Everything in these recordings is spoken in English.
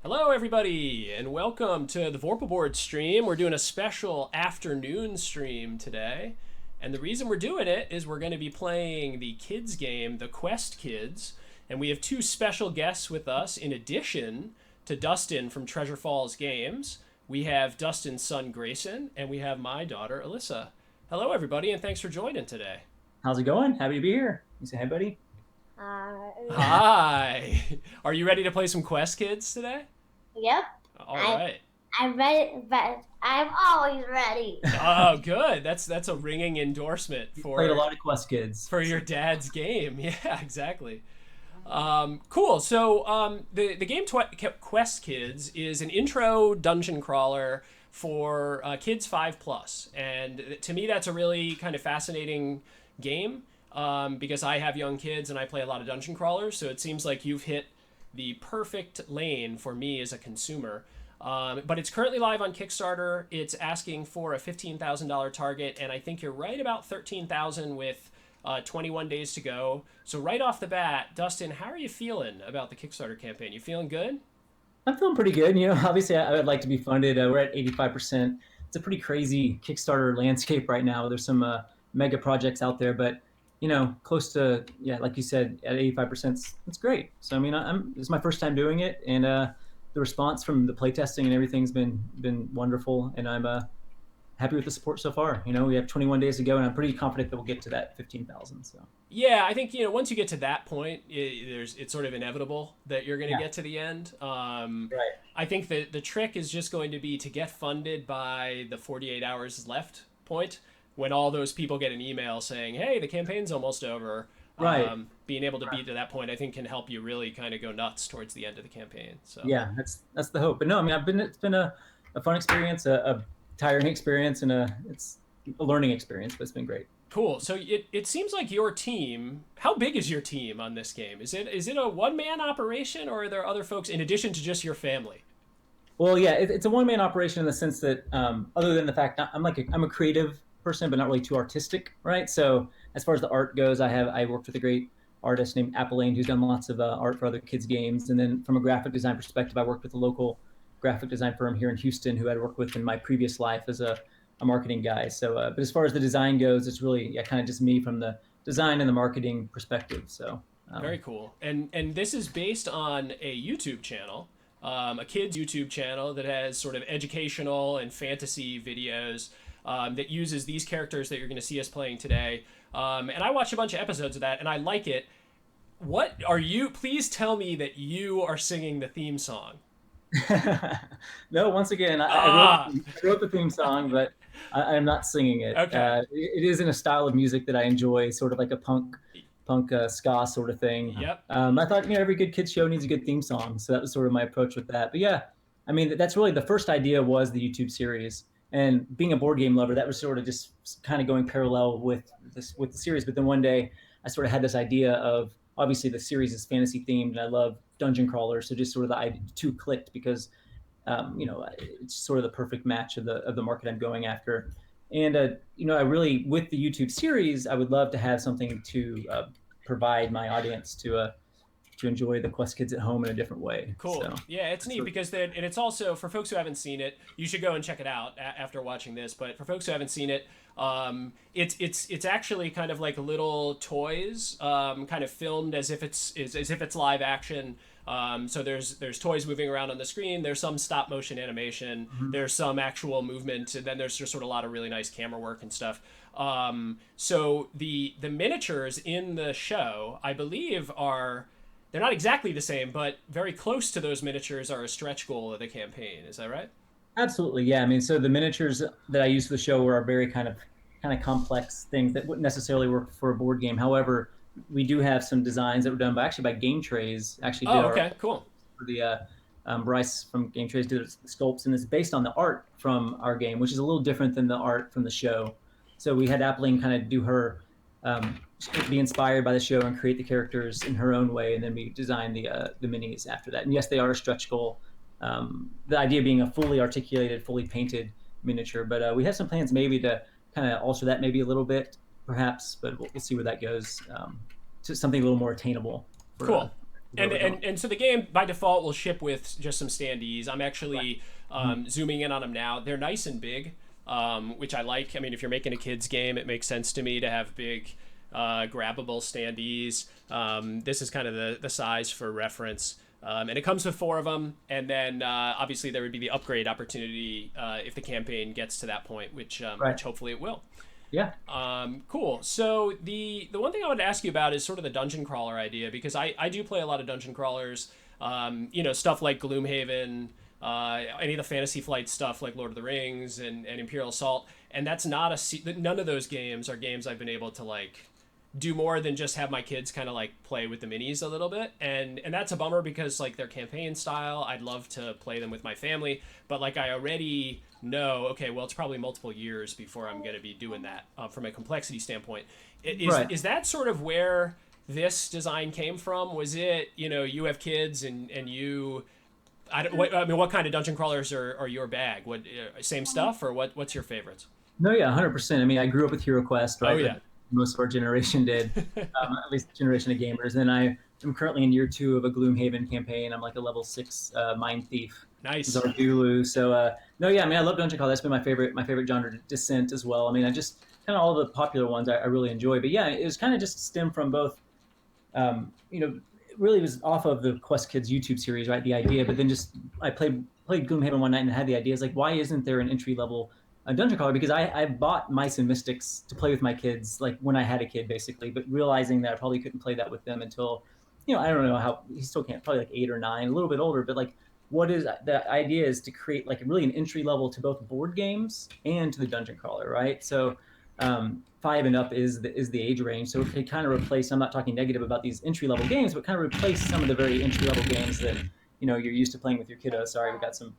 Hello, everybody, and welcome to the Vorpal Board stream. We're doing a special afternoon stream today, and the reason we're doing it is we're going to be playing the kids game, the Quest Kids, and we have two special guests with us in addition to Dustin from Treasure Falls Games. We have Dustin's son, Grayson, and we have my daughter, Alyssa. Hello, everybody, and thanks for joining today. How's it going? Happy to be here. You say hi, buddy? Uh, Hi! Are you ready to play some Quest Kids today? yep. All I right. I'm ready, but I'm always ready. Oh, good. That's a ringing endorsement You played a for lot of Quest Kids. for your dad's game. Yeah, exactly. Cool. So the game Quest Kids is an intro dungeon crawler for kids 5 plus, and to me that's a really kind of fascinating game because I have young kids and I play a lot of dungeon crawlers. So it seems like you've hit the perfect lane for me as a consumer. But it's currently live on Kickstarter. It's asking for a $15,000 target, and I think you're right about 13,000 with 21 days to go. So right off the bat, Dustin, how are you feeling about the Kickstarter campaign? You feeling good? I'm feeling pretty good. Obviously, I would like to be funded. We're at 85%. It's a pretty crazy Kickstarter landscape right now. There's some mega projects out there, but close to yeah, like you said, at 85%, it's great. So I mean, it's my first time doing it, and the response from the playtesting and everything's been wonderful, and I'm happy with the support so far. We have 21 days to go, and I'm pretty confident that we'll get to that 15,000. So Yeah, I think once you get to that point, it's sort of inevitable that you're going to yeah, get to the end. right. I think the trick is just going to be to get funded by the 48 hours left point when all those people get an email saying, "Hey, the campaign's almost over." Right. Being able to be to that point, I think, can help you really kind of go nuts towards the end of the campaign. So Yeah, that's the hope. But no, I mean, it's been a fun experience, a tiring experience, and it's a learning experience. But it's been great. cool. So it seems like your team. How big is your team on this game? Is it a one man operation, or are there other folks in addition to just your family? Well, yeah, it's a one man operation in the sense that other than the fact I'm a creative person, but not really too artistic, right? So as far as the art goes, I worked with a great artist named Lane who's done lots of art for other kids' games, and then from a graphic design perspective, I worked with a local graphic design firm here in Houston who I'd worked with in my previous life as a marketing guy. So, but as far as the design goes, it's really kind of just me from the design and the marketing perspective. So, Very cool. And this is based on a YouTube channel, a kids YouTube channel that has sort of educational and fantasy videos that uses these characters that you're going to see us playing today. And I watched a bunch of episodes of that, and I like it. What are you? Please tell me that you are singing the theme song. no, once again, Ah, I wrote the theme song, but I'm not singing it. okay. It is in a style of music that I enjoy, sort of like a punk ska sort of thing. Yep. I thought every good kids show needs a good theme song, so that was sort of my approach with that. But yeah, I mean that's really the first idea was the YouTube series, and being a board game lover, that was sort of just kind of going parallel with the series. But then one day, I sort of had this idea of obviously the series is fantasy themed, and I love dungeon crawlers, so just sort of the two clicked because it's sort of the perfect match of the market I'm going after. And I really with the YouTube series, I would love to have something to provide my audience to enjoy the Quest Kids at home in a different way. Cool. So Yeah, it's neat sort because and it's also for folks who haven't seen it. You should go and check it out after watching this. But for folks who haven't seen it, it's actually kind of like little toys, kind of filmed as if it's live action. So there's toys moving around on the screen. There's some stop motion animation. There's some actual movement, and then there's just sort of a lot of really nice camera work and stuff. So the miniatures in the show, I believe, are they're not exactly the same, but very close to those miniatures are a stretch goal of the campaign. Is that right? absolutely, yeah. I mean, so the miniatures that I use for the show were very kind of complex things that wouldn't necessarily work for a board game. However, we do have some designs that were done by Game Trays. Actually, did Oh, our okay, cool. for the Bryce from Game Trays did the sculpts, and it's based on the art from our game, which is a little different than the art from the show. So we had Appling kind of do her um, be inspired by the show and create the characters in her own way, and then we designed the minis after that. And yes, they are a stretch goal. The idea being a fully articulated, fully painted miniature, but we have some plans maybe to kind of alter that maybe a little bit, perhaps, but we'll see where that goes to something a little more attainable for Cool. And so the game by default will ship with just some standees. I'm actually zooming in on them now. They're nice and big, which I like. I mean, if you're making a kids game, it makes sense to me to have big, grabbable standees. This is kind of the size for reference. And it comes with 4 of them, and then obviously there would be the upgrade opportunity if the campaign gets to that point, which hopefully it will. Yeah. Cool. So the one thing I wanted to ask you about is sort of the dungeon crawler idea, because I do play a lot of dungeon crawlers. Stuff like Gloomhaven, any of the Fantasy Flight stuff like Lord of the Rings and Imperial Assault, and that's not none of those games are games I've been able to like do more than just have my kids kind of like play with the minis a little bit, and that's a bummer because like their campaign style, I'd love to play them with my family, but like I already know, okay, well, it's probably multiple years before I'm going to be doing that from a complexity standpoint. Is that sort of where this design came from? Was it, you have kids and you, what kind of dungeon crawlers are your bag? What same stuff, or what's your favorites? No, yeah, 100%. I mean, I grew up with Hero Quest, right? Oh yeah. Most of our generation did, at least generation of gamers. And I am currently in year 2 of a Gloomhaven campaign. I'm like a level 6 Mind Thief. Nice. Zardulu. So no, yeah, I mean, I love dungeon crawl. That's been my favorite genre, Descent as well. I mean, I just kind of all the popular ones I really enjoy. But yeah, it was kind of just stemmed from both. It really was off of the Quest Kids YouTube series, right? The idea, but then just I played Gloomhaven one night and had the idea. It's like, why isn't there an entry level dungeon crawler? Because I bought Mice and Mystics to play with my kids, like when I had a kid, basically, but realizing that I probably couldn't play that with them until, I don't know how, he still can't, probably like 8 or 9, a little bit older, but like, what is the idea is to create like really an entry level to both board games and to the dungeon crawler, right? So 5 and up is the age range. So it can kind of replace, I'm not talking negative about these entry level games, but kind of replace some of the very entry level games that, you're used to playing with your kiddos. Sorry, we got some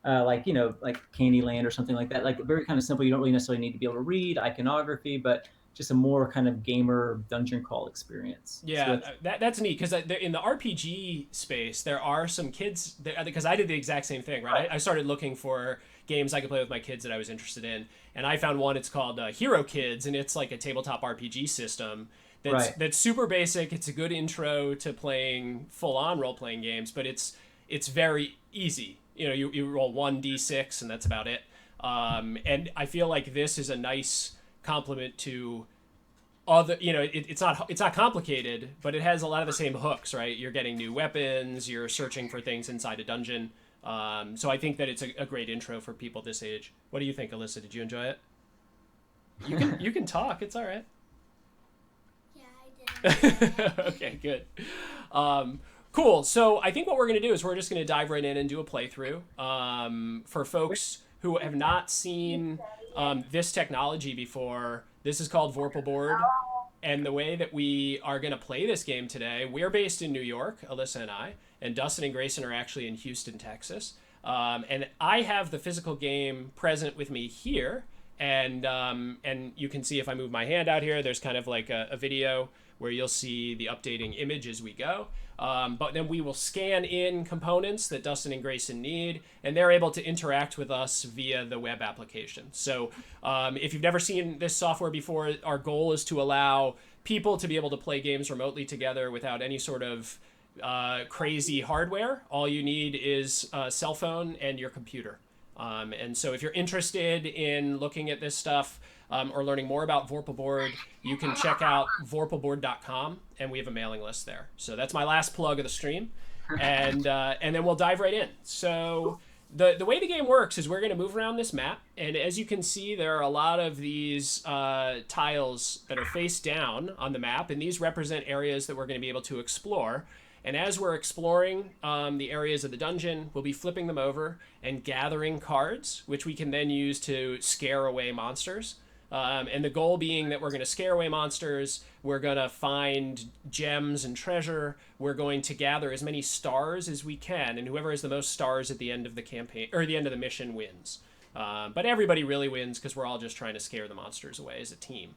like Candyland or something like that, like very kind of simple. You don't really necessarily need to be able to read iconography, but just a more kind of gamer dungeon crawl experience. Yeah, so that's neat, because in the RPG space, there are some kids, because I did the exact same thing, right? I started looking for games I could play with my kids that I was interested in, and I found one, it's called Hero Kids, and it's like a tabletop RPG system that's super basic. It's a good intro to playing full-on role-playing games, but it's very easy. You roll 1d6 and that's about it. And I feel like this is a nice complement to other, it's not complicated, but it has a lot of the same hooks, right? You're getting new weapons, you're searching for things inside a dungeon. So I think that it's a great intro for people this age. What do you think, Alyssa? Did you enjoy it? You can talk. It's all right. Yeah, I did. Okay, good. Cool. So I think what we're going to do is we're just going to dive right in and do a playthrough. For folks who have not seen this technology before, this is called Vorpal Board. And the way that we are going to play this game today, we're based in New York, Alyssa and I, and Dustin and Grayson are actually in Houston, Texas. And I have the physical game present with me here. And you can see if I move my hand out here, there's kind of like a video where you'll see the updating image as we go. But then we will scan in components that Dustin and Grayson need, and they're able to interact with us via the web application. So if you've never seen this software before, our goal is to allow people to be able to play games remotely together without any sort of crazy hardware. All you need is a cell phone and your computer. And so if you're interested in looking at this stuff or learning more about Vorpal Board, you can check out vorpalboard.com, and we have a mailing list there. So that's my last plug of the stream. And then we'll dive right in. So the way the game works is we're going to move around this map. And as you can see, there are a lot of these tiles that are face down on the map. And these represent areas that we're going to be able to explore. And as we're exploring the areas of the dungeon, we'll be flipping them over and gathering cards, which we can then use to scare away monsters. And the goal being that we're going to scare away monsters, we're going to find gems and treasure, we're going to gather as many stars as we can, and whoever has the most stars at the end of the campaign, or the end of the mission, wins. But everybody really wins because we're all just trying to scare the monsters away as a team.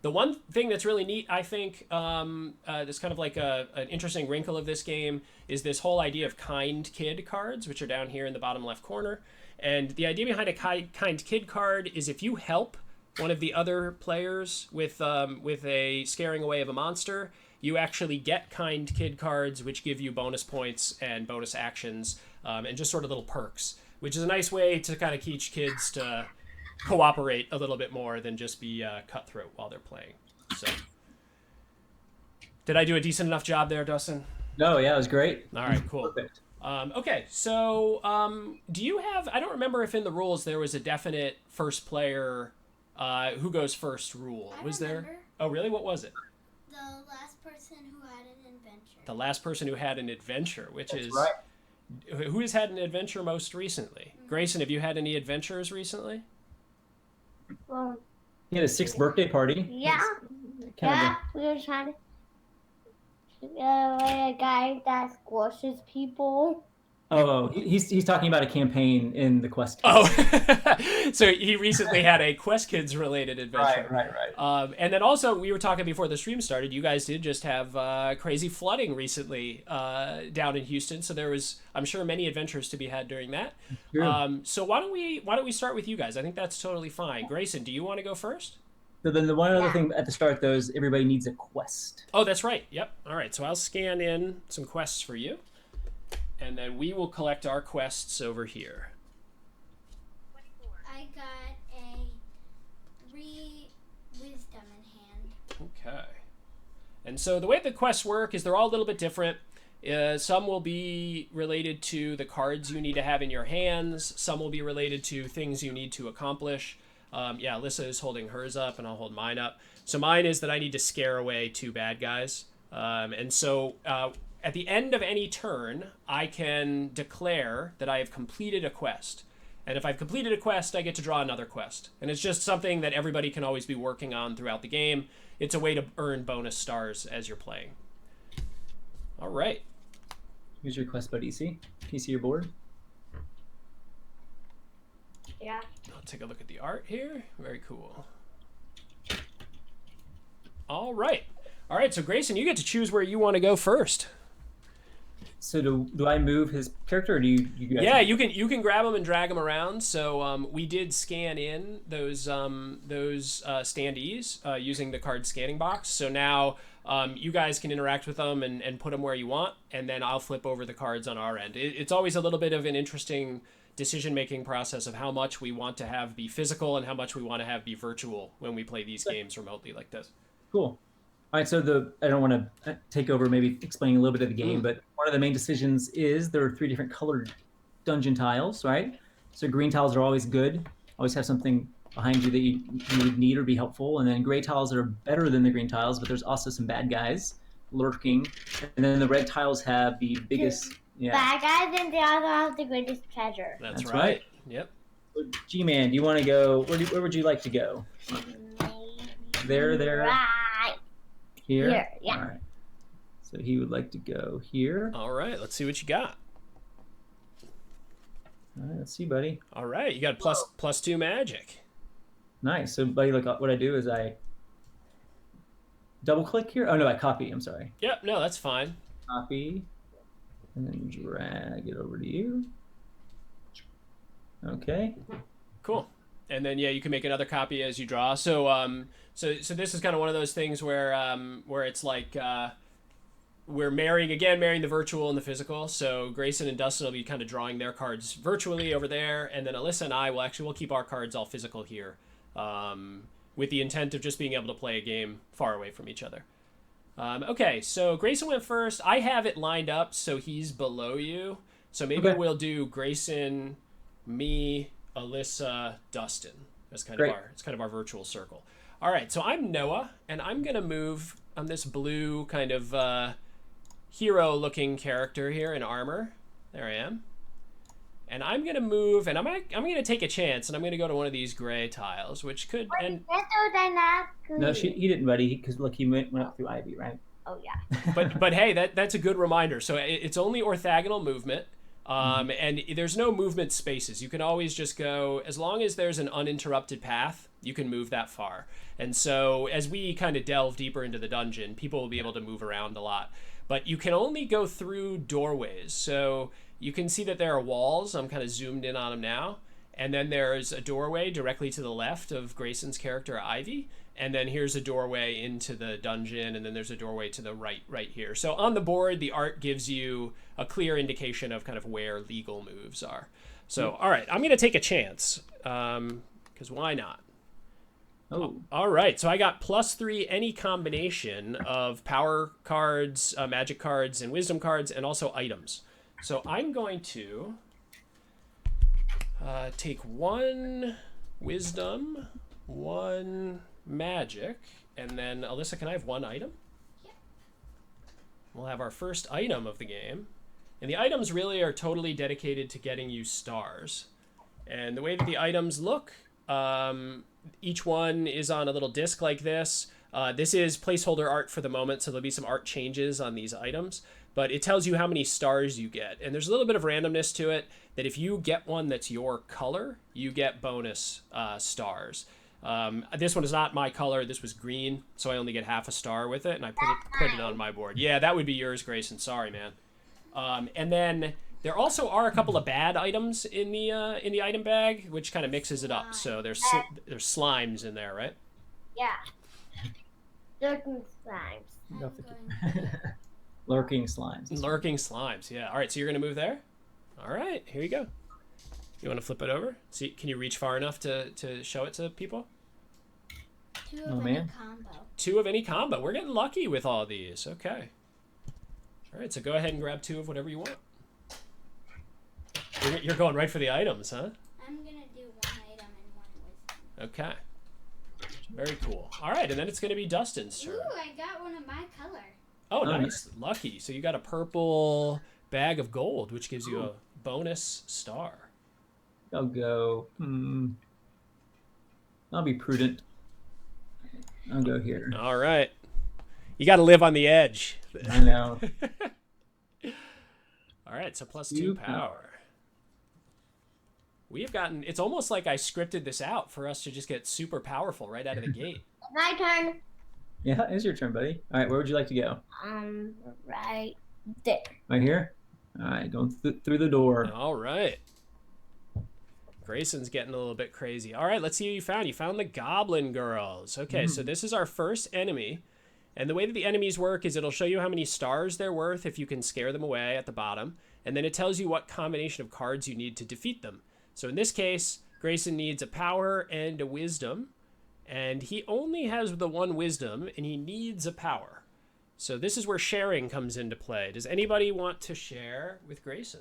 The one thing that's really neat, I think, that's kind of like an interesting wrinkle of this game, is this whole idea of kind kid cards, which are down here in the bottom left corner. And the idea behind a kind kid card is if you help one of the other players with a scaring away of a monster, you actually get kind kid cards, which give you bonus points and bonus actions, and just sort of little perks, which is a nice way to kind of teach kids to cooperate a little bit more than just be cutthroat while they're playing. So, did I do a decent enough job there, Dustin? No, yeah, it was great. All right, cool. Perfect. Okay, so do you have? I don't remember if in the rules there was a definite first player who goes first rule. Was there? Oh, really? What was it? The last person who had an adventure. The last person who had an adventure, which That's is right. Who has had an adventure most recently? Grayson, have you had any adventures recently? Well, He had a 6th birthday party. yeah. Kind of We were trying to like a guy that squashes people. he's talking about a campaign in the Quest. Oh, so he recently had a Quest Kids related adventure. Right. And then also, we were talking before the stream started. You guys did just have crazy flooding recently down in Houston. So there was, I'm sure, many adventures to be had during that. True. So why don't we start with you guys? I think that's totally fine. Grayson, do you want to go first? So then the one other thing at the start, though, is everybody needs a quest. Oh, that's right. Yep. All right. So I'll scan in some quests for you. And then we will collect our quests over here. I got a wisdom in hand. Okay. And so the way the quests work is they're all a little bit different. Some will be related to the cards you need to have in your hands. Some will be related to things you need to accomplish. Alyssa is holding hers up, and I'll hold mine up. So mine is that I need to scare away 2 bad guys. And so at the end of any turn, I can declare that I have completed a quest. And if I've completed a quest, I get to draw another quest. And it's just something that everybody can always be working on throughout the game. It's a way to earn bonus stars as you're playing. All right. Here's your quest buddy. Can you see your board? Yeah. I'll take a look at the art here. Very cool. All right. All right, so Grayson, you get to choose where you want to go first. So do I move his character, or do you guys? Yeah, you can grab them and drag them around. So we did scan in those standees using the card scanning box. So now you guys can interact with them and put them where you want, and then I'll flip over the cards on our end. It's always a little bit of an interesting decision-making process of how much we want to have be physical and how much we want to have be virtual when we play these games remotely like this. Cool. All right, so I don't want to take over maybe explaining a little bit of the game, but one of the main decisions is there are 3 different colored dungeon tiles, right? So green tiles are always good, always have something behind you that you would need or be helpful, and then gray tiles are better than the green tiles, but there's also some bad guys lurking, and then the red tiles have the biggest... Yeah. Bad guys, and they also have the greatest treasure. That's That's right. right. Yep. G-Man, do you want to go... Where would you like to go? There. Right. Here? Yeah. All right. So he would like to go here. All right, let's see what you got. All right, let's see, buddy. All right, you got plus 2 magic. Nice. So, buddy, look, what I do is I double click here. Oh, no, I copy. I'm sorry. Yep, no, that's fine. Copy. And then drag it over to you. Okay. Cool. And then you can make another copy as you draw. So so this is kind of one of those things where it's like we're marrying the virtual and the physical. So Grayson and Dustin will be kind of drawing their cards virtually over there, and then Alyssa and I we'll keep our cards all physical here, with the intent of just being able to play a game far away from each other. Okay, so Grayson went first. I have it lined up so he's below you. So maybe we'll do Grayson, me, Alyssa, Dustin. That's kind of our virtual circle. All right, so I'm Noah, and I'm gonna move. I'm this blue kind of hero-looking character here in armor. There I am. And I'm gonna move, and I'm gonna take a chance, and I'm gonna go to one of these gray tiles, which could and. No, he didn't, buddy, because look, he went up through Ivy, right? Oh yeah. but hey, that's a good reminder. So it's only orthogonal movement. And there's no movement spaces. You can always just go, as long as there's an uninterrupted path, you can move that far. And so as we kind of delve deeper into the dungeon, people will be able to move around a lot. But you can only go through doorways. So you can see that there are walls. I'm kind of zoomed in on them now. And then there's a doorway directly to the left of Grayson's character, Ivy. And then here's a doorway into the dungeon, and then there's a doorway to the right here. So on the board, the art gives you a clear indication of kind of where legal moves are. So, all right, I'm going to take a chance, because why not? Oh, All right, so I got +3 any combination of power cards, magic cards, and wisdom cards, and also items. So I'm going to take 1 wisdom, 1 magic, and then Alyssa, can I have 1 item? Yep. We'll have our first item of the game. And the items really are totally dedicated to getting you stars. And the way that the items look, each one is on a little disc like this. This is placeholder art for the moment, so there'll be some art changes on these items. But it tells you how many stars you get. And there's a little bit of randomness to it, that if you get one that's your color, you get bonus stars. This one is not my color. This was green, so I only get half a star with it, and I put it on my board. Yeah, that would be yours, Grayson. Sorry, man. And then there also are a couple of bad items in the item bag, which kind of mixes it up. So there's slimes in there, right? Yeah. Lurking slimes. I'm Nothing. going lurking slimes. Lurking slimes, yeah. All right, so you're going to move there? All right, here you go. You want to flip it over? See, can you reach far enough to show it to people? 2 Oh, of any man. combo. 2 of any combo. We're getting lucky with all these. Okay. All right, so go ahead and grab 2 of whatever you want. You're going right for the items, huh? I'm gonna do 1 item and 1 wisdom. Okay. Very cool. All right, and then it's going to be Dustin's turn. Ooh, I got one of my color. Oh, Oh, nice. Lucky. So you got a purple bag of gold, which gives you a bonus star. I'll go. I'll be prudent. I'll go here. All right. You got to live on the edge. I know. All right, so +2 2 power. We've gotten, it's almost like I scripted this out for us to just get super powerful right out of the gate. My turn. Yeah, it's your turn, buddy. All right, where would you like to go? Right there. Right here? All right, going through the door. All right. Grayson's getting a little bit crazy. All right, let's see what you found. You found the Goblin Girls. Okay, so this is our first enemy. And the way that the enemies work is it'll show you how many stars they're worth if you can scare them away at the bottom. And then it tells you what combination of cards you need to defeat them. So in this case, Grayson needs a power and a wisdom. And he only has the 1 wisdom, and he needs a power. So this is where sharing comes into play. Does anybody want to share with Grayson?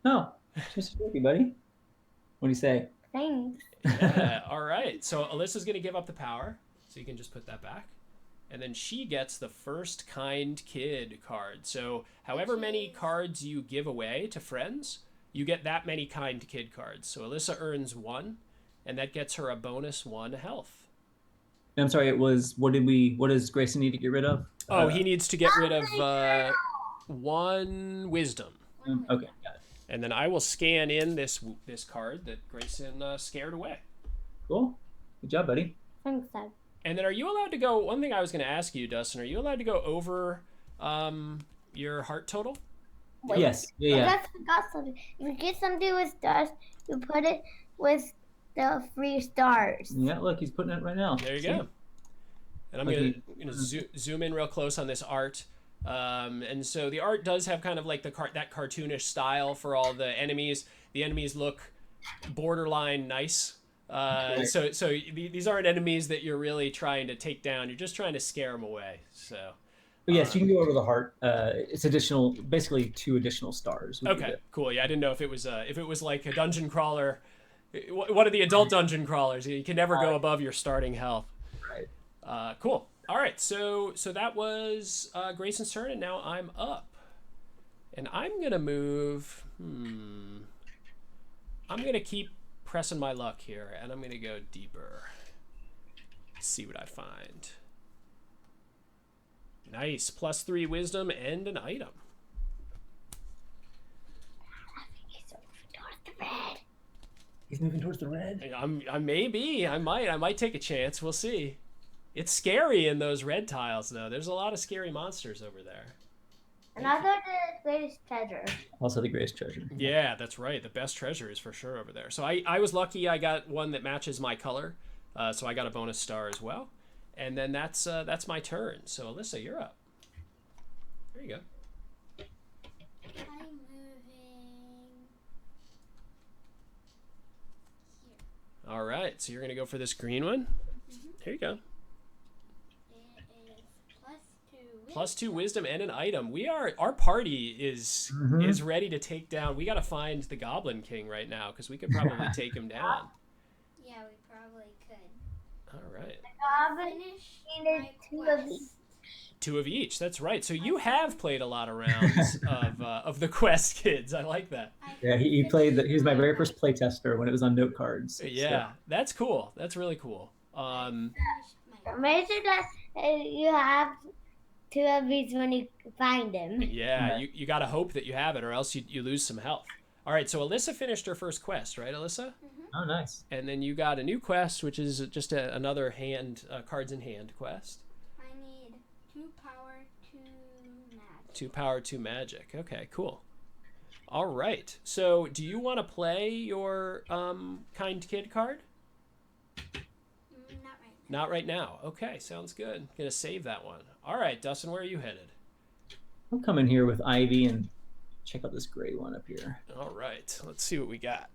No, just a joke, buddy. What do you say? Thanks. Yeah, all right. So Alyssa's going to give up the power, so you can just put that back. And then she gets the first kind kid card. So however many cards you give away to friends, you get that many kind kid cards. So Alyssa earns 1, and that gets her a bonus 1 health. I'm sorry, it was, what does Grayson need to get rid of? Oh, he needs to get rid of 1 wisdom. Okay, got it. And then I will scan in this card that Grayson scared away. Cool. Good job, buddy. Thanks, Dad. And then are you allowed to go, one thing I was going to ask you, Dustin, are you allowed to go over your heart total? Wait, Yes. Yeah. I forgot something. If you get something with stars, you put it with the 3 stars. Yeah, look, he's putting it right now. There you See? go. And I'm Okay. going to zoom in real close on this art. And so the art does have kind of like that cartoonish style for all the enemies. The enemies look borderline nice. So these aren't enemies that you're really trying to take down. You're just trying to scare them away. So. But yes, you can go over the heart. It's additional, basically 2 additional stars. Okay, cool. Yeah, I didn't know if it was like a dungeon crawler, one of the adult dungeon crawlers. You can never go above your starting health. Right. Cool. All right, so that was Grayson's turn, and now I'm up, and I'm gonna move. I'm gonna keep pressing my luck here, and I'm gonna go deeper. See what I find. Nice, +3 wisdom and an item. He's moving towards the red. I might take a chance. We'll see. It's scary in those red tiles, though. There's a lot of scary monsters over there. Another the greatest treasure. Also the greatest treasure. Yeah, that's right. The best treasure is for sure over there. So I was lucky. I got one that matches my color, so I got a bonus star as well. And then that's my turn. So Alyssa, you're up. There you go. I'm moving here. All right. So you're gonna go for this green one. Here you go. It is +2 +2 wisdom and an item. Our party is ready to take down. We got to find the Goblin King right now because we could probably take him down. Yeah, we probably could. All right. Finish needed my 2 of quest. each. 2 of each. That's right. So you have played a lot of rounds of the Quest Kids. I like that. Yeah, he played. He was my very first playtester when it was on note cards. Yeah, So, that's cool. That's really cool. Finished my Make sure that you have 2 of each when you find him. Yeah, you got to hope that you have it, or else you lose some health. All right. So Alyssa finished her first quest, right, Alyssa? oh, nice. And then you got a new quest, which is just another cards in hand quest. I need 2 power, 2 magic. 2 power, 2 magic. Okay, cool. All right. So, do you want to play your kind kid card? Not right now. Not right now. Okay, sounds good. Gonna save that one. All right, Dustin, where are you headed? I'll come in here with Ivy and check out this gray one up here. All right, let's see what we got.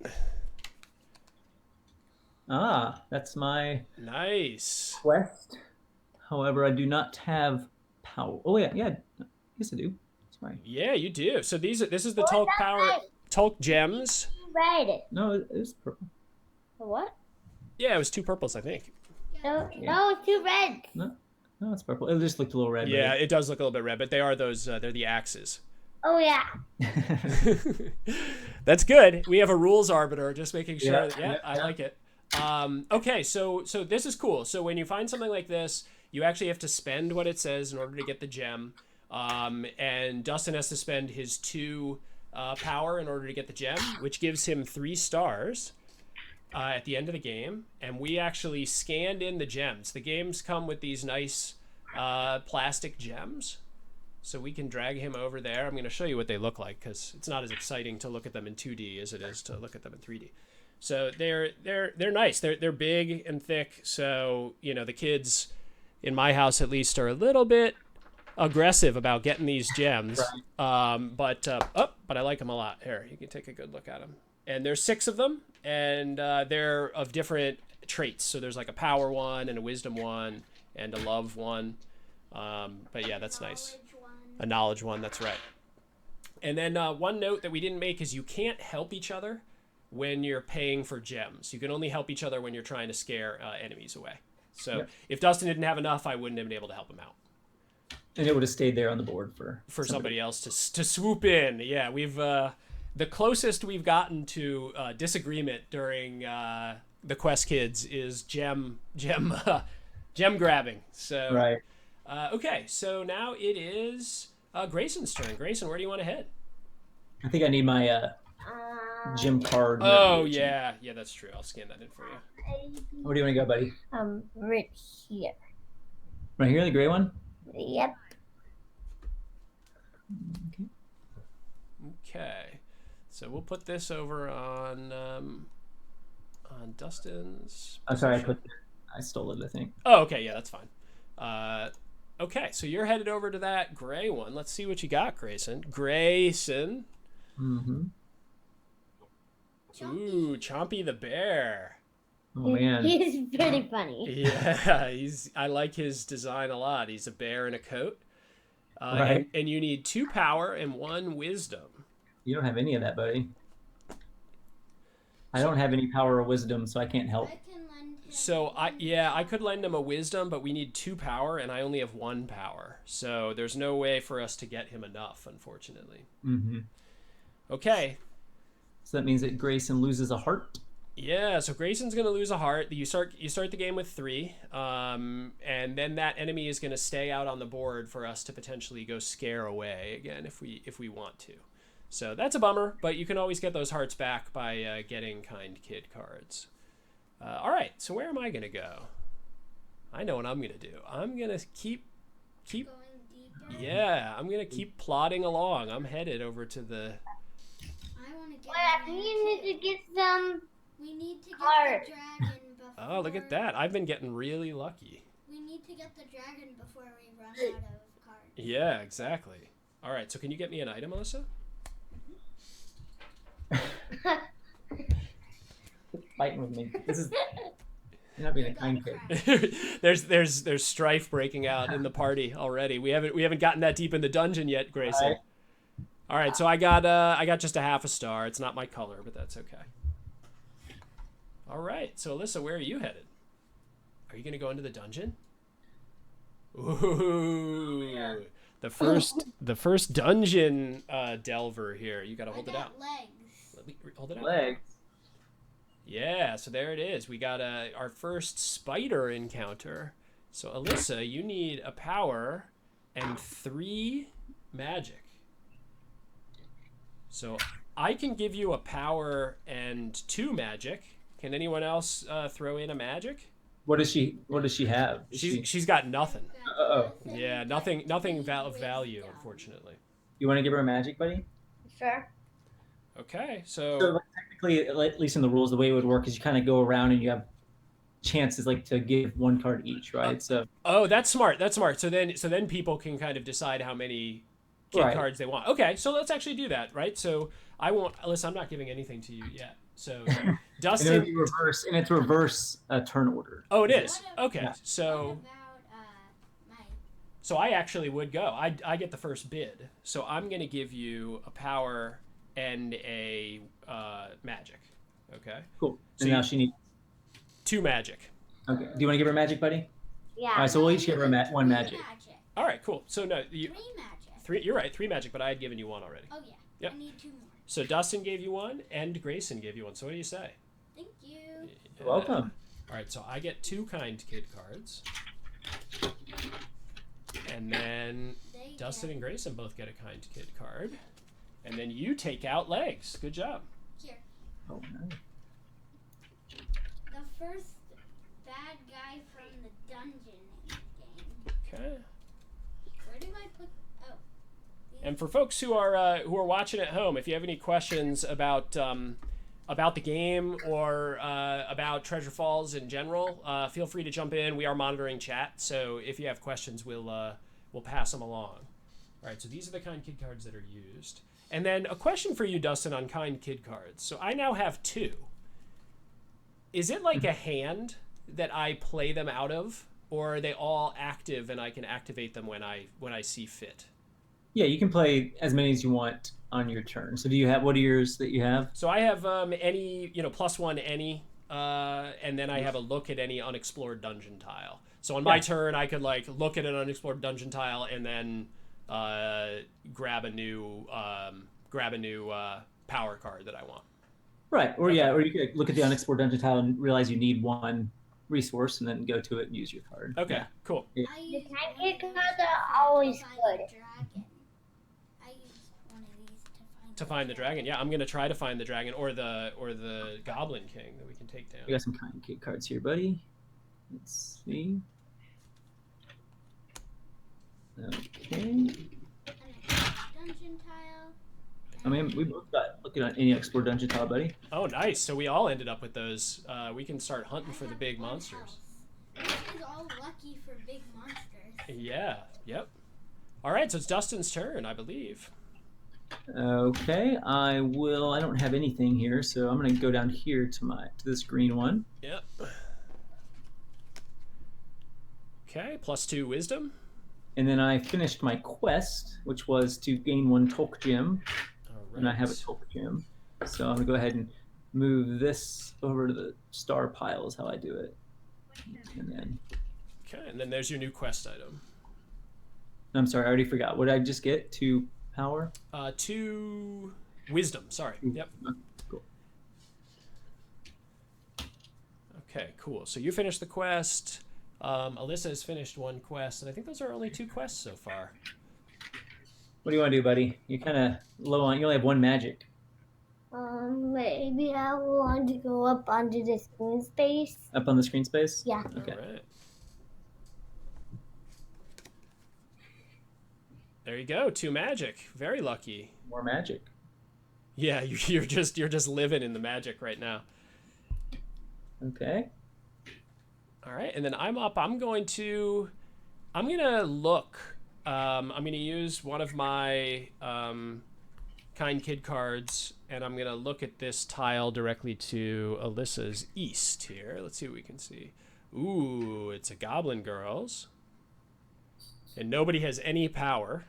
Ah, that's my Nice. quest. However, I do not have power. Oh yeah, yes I do. Sorry. Yeah, you do. So this is the Oh, Tulk that's power, right. Tulk gems. You read it. No, it was purple. What? Yeah, it was 2 purples, I think. No, Yeah. no, it's 2 reds. No, it's purple. It just looked a little red. Yeah, it does look a little bit red, but they are those. They're the axes. Oh yeah. That's good. We have a rules arbiter, just making sure. Yeah, Yeah, I like it. Okay, so this is cool. So when you find something like this, you actually have to spend what it says in order to get the gem. And Dustin has to spend his 2 power in order to get the gem, which gives him 3 stars at the end of the game. And we actually scanned in the gems. The games come with these nice plastic gems. So we can drag him over there. I'm going to show you what they look like because it's not as exciting to look at them in 2D as it is to look at them in 3D. So they're nice. They're big and thick. So the kids in my house at least are a little bit aggressive about getting these gems. Right. But I like them a lot. Here, you can take a good look at them. And there's 6 of them, and they're of different traits. So there's like a power one and a wisdom one and a love one. But yeah, that's nice. Knowledge one. A knowledge one, that's right. And then one note that we didn't make is you can't help each other when you're paying for gems. You can only help each other when you're trying to scare enemies away. So if Dustin didn't have enough, I wouldn't have been able to help him out. And it would have stayed there on the board for Somebody else to swoop in. Yeah, we've the closest we've gotten to disagreement during the Quest Kids is gem grabbing. So Right. Okay, so now it is Grayson's turn. Grayson, where do you want to head? I think I need my gym card. Oh yeah, that's true. I'll scan that in for you. Where do you want to go, buddy? Right here. Right here, the gray one? Yep. Okay. Okay, so we'll put this over on Dustin's. I'm sorry, I stole it, I think. Oh, okay, yeah, that's fine. Okay, so you're headed over to that gray one. Let's see what you got, Grayson. Grayson. Mm-hmm. Ooh, Chompy the bear. Oh, man. He's pretty funny. Yeah, I like his design a lot. He's a bear in a coat. Right. And you need 2 power and 1 wisdom. You don't have any of that, buddy. I don't have any power or wisdom, so I can't help. I can lend him So one I could lend him a wisdom, but we need 2 power, and I only have 1 power. So there's no way for us to get him enough, unfortunately. Mm-hmm. Okay. So that means that Grayson loses a heart. Yeah, so Grayson's gonna lose a heart. You start the game with 3, and then that enemy is gonna stay out on the board for us to potentially go scare away again if we want to. So that's a bummer, but you can always get those hearts back by getting kind kid cards. All right, so where am I gonna go? I know what I'm gonna do. I'm gonna keep going deeper. Yeah, I'm gonna keep plodding along. I'm headed over to the. I want to get. Well, in you there need too. to get some We need to get Art. the dragon before. Oh, look at that! I've been getting really lucky. We need to get the dragon before we run out of cards. Yeah, exactly. All right, so can you get me an item, Alyssa? Fighting with me. This is you're not being a kind kid. there's strife breaking out in the party already. We haven't gotten that deep in the dungeon yet, Grayson. All right, so I got just a half a star. It's not my color, but that's okay. All right, so Alyssa, where are you headed? Are you gonna go into the dungeon? Ooh, the first dungeon delver here. You gotta hold it out. Legs. Let me hold it out. Legs. Yeah, so there it is. We got our first spider encounter. So Alyssa, you need a power and 3 magic. So I can give you a power and 2 magic. Can anyone else throw in a magic? What does she have? She's got nothing. Uh-oh. Yeah, nothing of value, unfortunately. You want to give her a magic, buddy? Sure. Okay, So so like, technically, at least in the rules, the way it would work is you kind of go around and you have chances like to give 1 card each, right? So oh, that's smart. That's smart. So then people can kind of decide how many kid Right. cards they want. Okay, so let's actually do that, right? So I won't. Listen, I'm not giving anything to you yet. So and it would Dustin. be reverse, and it's reverse turn order. Oh, it is. What Okay, Yeah. so What about Mike? so I actually would go. I get the first bid. So I'm gonna give you a power and a magic. Okay, Cool. So And now you- she needs. 2 magic. Okay. Do you want to give her magic, buddy? Yeah. All right. So we'll each give her one Three magic. All right, cool. So no, you, 3 magic. 3. You're right. 3 magic, but I had given you 1 already. Oh yeah. Yep. I need 2 more. So Dustin gave you 1, and Grayson gave you 1. So what do you say? Thank you. You're welcome. All right, so I get 2 kind kid cards, and then They Dustin get- and Grayson both get a kind kid card, and then you take out legs. Good job. Here. Oh, nice. The first bad guy from the dungeon game. Okay. Where do I put? Oh. These- And for folks who are watching at home, if you have any questions about the game or about Treasure Falls in general, feel free to jump in. We are monitoring chat, so if you have questions, we'll pass them along. All right, so these are the kind kid cards that are used. And then a question for you, Dustin, on kind kid cards. So I now have 2. Is it like a hand that I play them out of, or are they all active and I can activate them when I see fit? Yeah, you can play as many as you want on your turn. So do you have what are yours that you have? So I have any, +1 any, and then I have a look at any unexplored dungeon tile. So on my Yeah. turn, I could like look at an unexplored dungeon tile and then grab a new power card that I want. Right. Or yeah, or you could look at the unexplored dungeon tile and realize you need 1 resource and then go to it and use your card. Okay, Yeah. cool. I The use kind one kid of those cards to are always find good. the dragon. I use one of these To find the dragon, yeah, I'm gonna try to find the dragon or the Goblin King that we can take down. We got some kind kid cards here, buddy. Let's see. Okay. An dungeon tile. I mean, we both got looking at any explored dungeon tile, buddy. Oh, nice. So we all ended up with those. We can start hunting for the big One monsters. house. This is all lucky for big monsters. Yeah. Yep. All right. So it's Dustin's turn, I believe. Okay, I will. I don't have anything here, so I'm gonna go down here to this green one. Yep. Okay. +2 wisdom. And then I finished my quest, which was to gain 1 Tolk gem, All right. and I have a Tolk gem. So I'm gonna go ahead and move this over to the star pile is how I do it. And then, Okay. And then there's your new quest item. I'm sorry, I already forgot. What did I just get? 2 power? 2 wisdom. Sorry. Yep. Cool. Okay. Cool. So you finished the quest. Alyssa has finished 1 quest, and I think those are only 2 quests so far. What do you want to do, buddy? You're kind of low on. You only have 1 magic. Maybe I want to go up onto the screen space. Up on the screen space? Yeah. Okay. All right. There you go. 2 magic. Very lucky. More magic. Yeah, you're just living in the magic right now. Okay. All right, and then I'm up. I'm gonna look. I'm gonna use one of my kind kid cards, and I'm gonna look at this tile directly to Alyssa's east here. Let's see what we can see. Ooh, it's a Goblin Girls, and nobody has any power.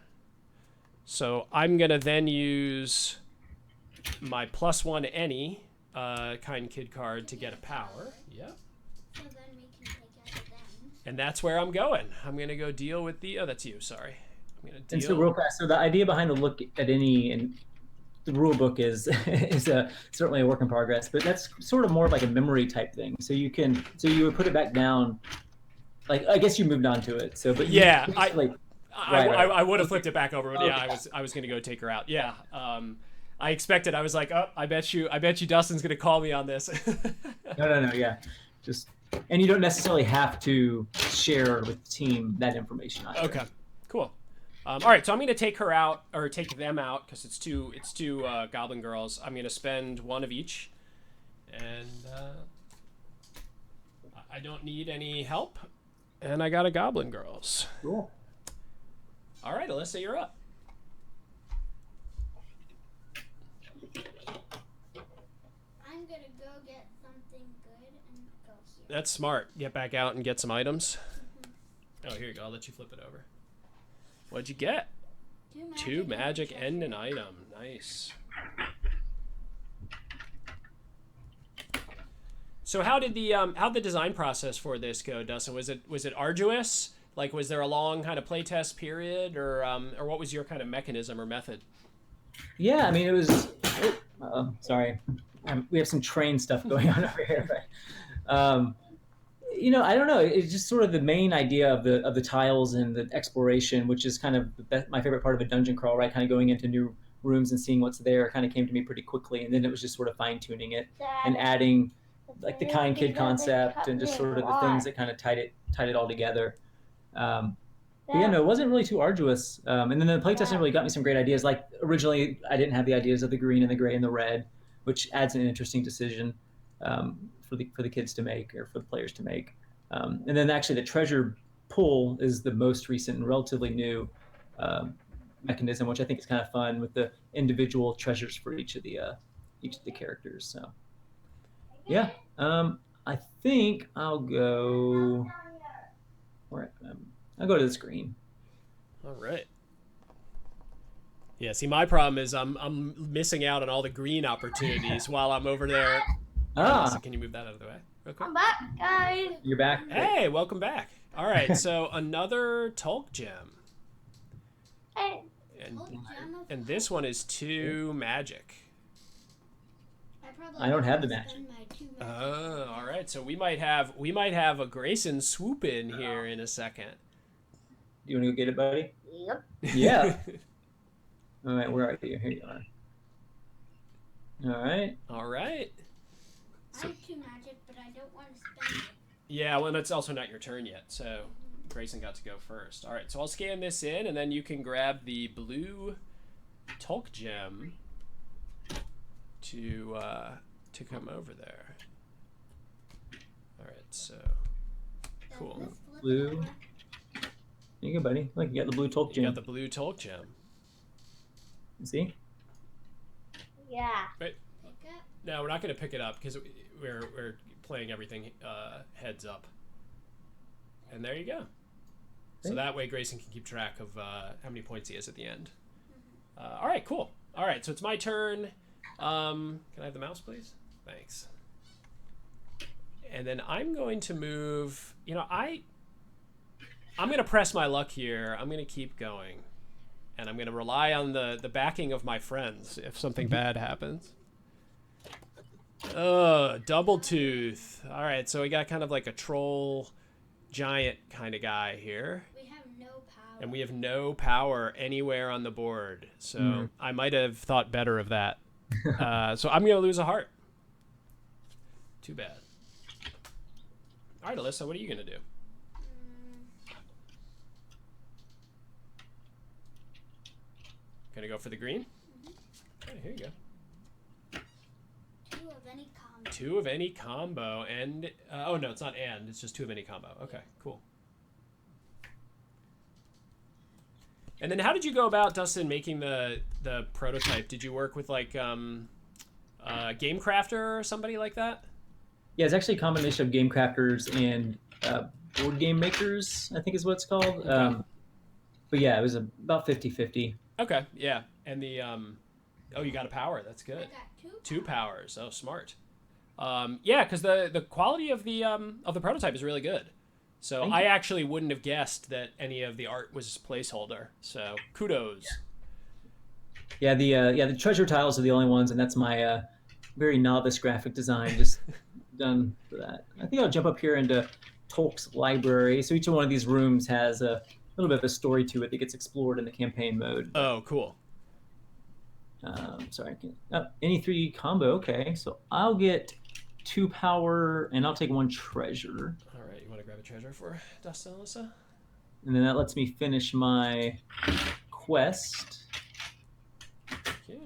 So I'm gonna then use my +1 any kind kid card to get a power. Yep. So then we can take out of them. And that's where I'm going. I'm gonna go deal with the. Oh, that's you. Sorry. I'm gonna deal. And so real fast. So the idea behind the look at any and the rule book is certainly a work in progress, but that's sort of more of like a memory type thing. So you would put it back down. Like I guess you moved on to it. So, but yeah, right. I would have flipped it back over, but yeah, I was gonna go take her out. Yeah. I expected. I was like, oh, I bet you, Dustin's gonna call me on this. No, yeah, and you don't necessarily have to share with the team that information either. Okay, cool. All right, so I'm gonna take her out, or take them out, because it's two Goblin Girls. I'm gonna spend 1 of each, and I don't need any help, and I got a Goblin Girls. Cool. All right, Alyssa, you're up. I'm gonna go get something good and go here. That's smart. Get back out and get some items. Oh, here you go. I'll let you flip it over. What'd you get? 2 magic and an item. Nice. So how did the design process for this go, Dustin? Was it arduous? Like, was there a long kind of playtest period, or what was your kind of mechanism or method? Yeah, I mean, it was. Sorry, we have some train stuff going on over here. But, I don't know. It's just sort of the main idea of the tiles and the exploration, which is kind of my favorite part of a dungeon crawl, right? Kind of going into new rooms and seeing what's there. Kind of came to me pretty quickly, and then it was just sort of fine tuning it and adding like the kind kid concept and just sort of the things that kind of tied it all together. But yeah, no, it wasn't really too arduous. And then the playtesting really got me some great ideas. Like originally, I didn't have the ideas of the green and the gray and the red, which adds an interesting decision for the kids to make, or for the players to make. And then actually, the treasure pull is the most recent and relatively new mechanism, which I think is kind of fun, with the individual treasures for each of the characters. So yeah, I think I'll go. I'll go to the screen. All right. Yeah. See, my problem is I'm missing out on all the green opportunities while I'm over there. So can you move that out of the way? Okay. I'm back, guys. You're back. Hey, welcome back. All right. So another Tulk gem. Hey. And this one is 2 magic. I don't have the magic. Oh, all right. So we might have a Grayson swoop in here in a second. You want to go get it, buddy? Yep. Yeah. All right, where are you? Here you are. All right. All right. I have 2 magic, but I don't want to spend it. Yeah, well, it's also not your turn yet, so Grayson got to go first. All right, so I'll scan this in, and then you can grab the blue Tulk gem to come over there. All right, so cool. Blue. There you go, buddy. Look, you got the blue Tulk gem. You got the blue Tulk gem. See? Yeah. Wait. Pick up. No, we're not going to pick it up because we're playing everything heads up. And there you go. So that way Grayson can keep track of how many points he has at the end. All right, cool. All right, so it's my turn. Can I have the mouse, please? Thanks. And then I'm going to move. I'm going to press my luck here. I'm going to keep going. And I'm going to rely on the backing of my friends if something bad happens. Double tooth. All right, so we got kind of like a troll giant kind of guy here. We have no power. And we have no power anywhere on the board. So I might have thought better of that. So I'm going to lose a heart. Too bad. All right, Alyssa, what are you going to do? Gonna go for the green? Okay, here you go. 2 of any combo. 2 of any combo, and oh no, it's not and. It's just 2 of any combo. Okay, cool. And then how did you go about, Dustin, making the prototype? Did you work with like Game Crafter or somebody like that? Yeah, it's actually a combination of game crafters and board game makers, I think is what it's called. Okay. But yeah, it was about 50-50. Okay, yeah. And the oh, you got a power. That's I good. got 2 powers. Oh, smart. Yeah, because the quality of the prototype is really good. So Thank I you. actually wouldn't have guessed that any of the art was placeholder. So kudos. Yeah, the treasure tiles are the only ones, and that's my very novice graphic design, just done for that. I think I'll jump up here into Tolk's library. So each one of these rooms has a little bit of a story to it that gets explored in the campaign mode. Oh, cool. Sorry, any 3 combo. Okay, so I'll get 2 power, and I'll take 1 treasure. All right, you want to grab a treasure for Dustin and Alyssa? And then that lets me finish my quest. Okay.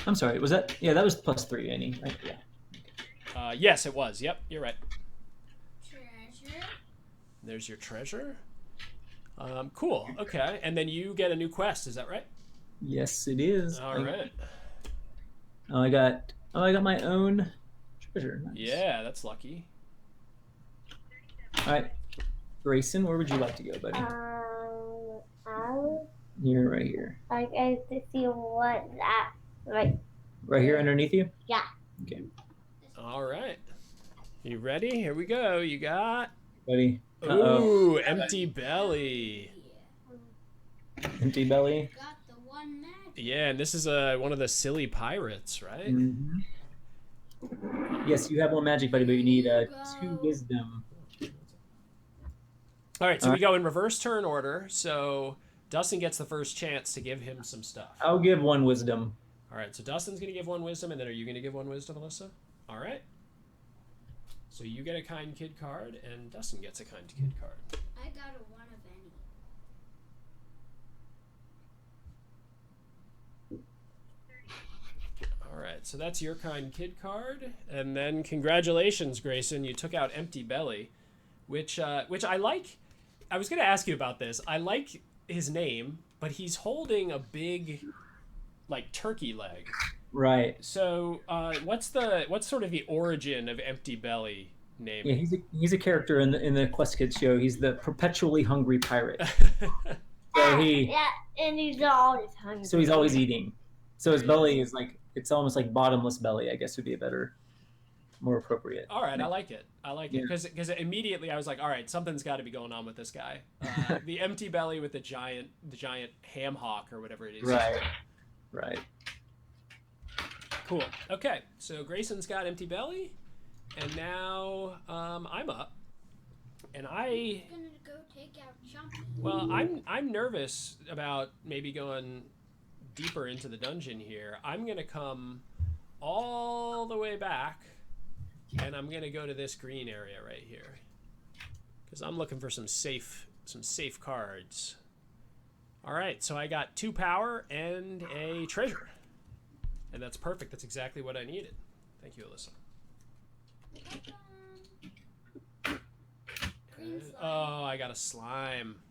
I'm sorry, was that? Yeah, that was +3, Annie. Right? Yeah. Yes, it was. Yep, you're right. treasure. There's your treasure. Cool. Okay, and then you get a new quest. Is that right? Yes, it is. All right. I got my own treasure. Nice. Yeah, that's lucky. All right, Grayson, where would you like to go, buddy? You're right here. I guess to see what that right. Right here underneath you. Yeah. Okay, All right. You ready? Here we go. You got. buddy. Uh-oh. Ooh, empty belly. Empty belly. Got the 1 magic. Yeah, and this is one of the silly pirates, right? Mhm. Yes, you have 1 magic, buddy, but you need 2 wisdom. All right, so All we go in reverse turn order. So Dustin gets the first chance to give him some stuff. I'll give 1 wisdom. All right, so Dustin's going to give 1 wisdom, and then are you going to give 1 wisdom, Alyssa? All right. So you get a kind kid card, and Dustin gets a kind kid card. I got a 1 of any. All right, so that's your kind kid card, and then congratulations, Grayson, you took out empty belly, which I like. I was going to ask you about this. I like his name, but he's holding a big, like, turkey leg. Right. So, what's sort of the origin of empty belly name? Yeah, he's a character in the Quest Kids show. He's the perpetually hungry pirate. So Yeah, and he's always hungry. so he's always eating. So his belly is like, it's almost like bottomless belly, I guess would be a better, more appropriate. All right, I like it. I like it Yeah. because immediately I was like, all right, something's got to be going on with this guy. The empty belly with the giant ham hock or whatever it is. Right. Right. Cool. Okay, so Grayson's got empty belly, and now I'm up, and I'm gonna go take out Chumpy. well, I'm nervous about maybe going deeper into the dungeon here. I'm gonna come all the way back, and I'm gonna go to this green area right here, because I'm looking for some safe cards. All right, so I got 2 power and a treasure. And that's perfect. That's exactly what I needed. Thank you, Alyssa. Green slime. Oh, I got a slime.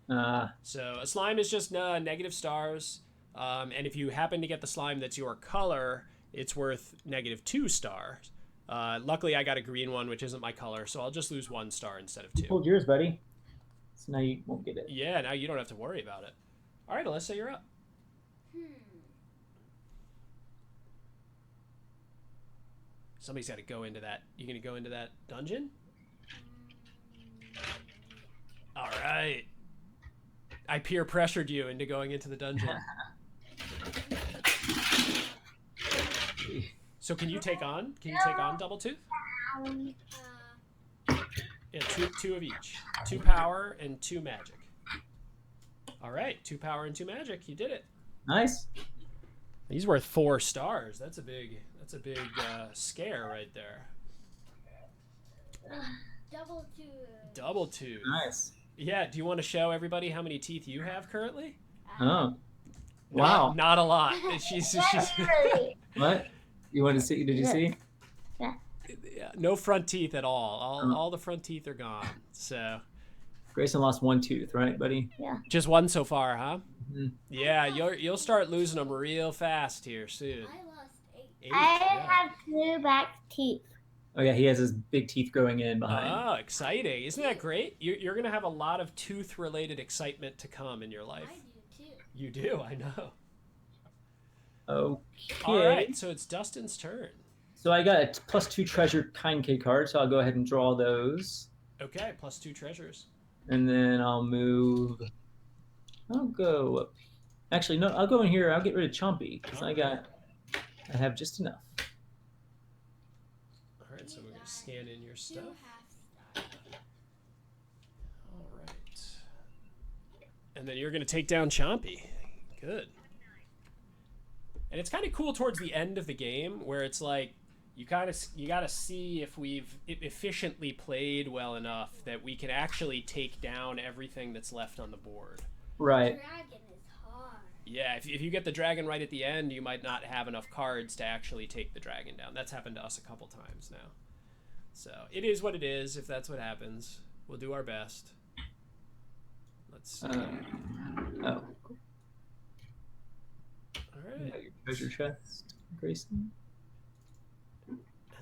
Uh, So a slime is just negative stars. And if you happen to get the slime that's your color, it's worth -2 stars. Luckily, I got a green one, which isn't my color, so I'll just lose 1 star instead of 2. hold yours, buddy. So now you won't get it. Yeah, now you don't have to worry about it. All right, Alyssa, you're up. Somebody's got to go into that. You gonna go into that dungeon? All right. I peer pressured you into going into the dungeon. So can you take on Double Tooth? Yeah, two of each. 2 power and 2 magic. All right, 2 power and 2 magic. You did it. Nice. He's worth 4 stars. That's a big scare right there. Double 2. Double 2. Nice. Yeah, do you want to show everybody how many teeth you have currently? Oh, wow. Not a lot. She's What? You want to see? Did you see? Yeah. yeah, no front teeth at all. All the front teeth are gone. So Grayson lost one tooth, right, buddy? Yeah. just one so far, huh? Mhm. Yeah, you'll start losing them real fast here soon. I lost 8. Eight, I yeah. have 2 back teeth. Oh yeah, he has his big teeth growing in behind. Oh, exciting. Isn't that great? You're going to have a lot of tooth-related excitement to come in your life. I do too. You do, I know. Okay. All right, so it's Dustin's turn. So I got a +2 treasure kind K card, so I'll go ahead and draw those. Okay, +2 treasures. And then I'll move. I'll go up. Actually, no, I'll go in here. I'll get rid of Chompy because I have just enough. All right, so we're going to scan in your stuff. 2 half stars. All right. And then you're going to take down Chompy. Good. And it's kind of cool towards the end of the game where it's like you got to see if we've efficiently played well enough that we can actually take down everything that's left on the board. Right. Dragon is hard. Yeah, if you get the dragon right at the end, you might not have enough cards to actually take the dragon down. That's happened to us a couple times now. So it is what it is. If that's what happens, we'll do our best. Let's see. Oh. All right. Your treasure chest, Grayson. And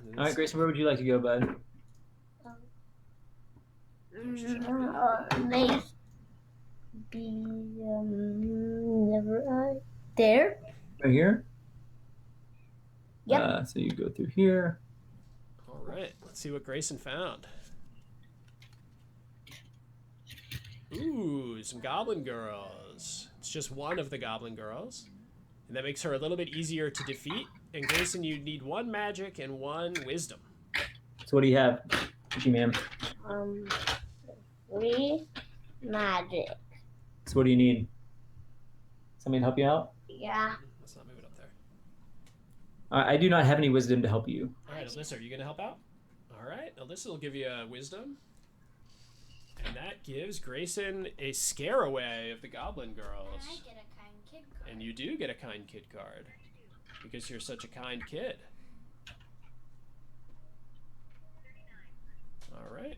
then All right, Grayson, where would you like to go, bud? They be never there. Right here. Yep. So you go through here. All right, let's see what Grayson found. Ooh, some goblin girls. It's just one of the goblin girls. And that makes her a little bit easier to defeat. And Grayson, you need 1 magic and 1 wisdom. So what do you have, G-Man? 3 magic. So what do you need? Somebody to help you out? Yeah. Let's not move it up there. I do not have any wisdom to help you. All right, Alyssa, are you going to help out? All right, Alyssa will give you a wisdom. And that gives Grayson a scare away of the goblin And girls. I get a kind kid card. And you do get a kind kid card. Because you're such a kind kid. All right.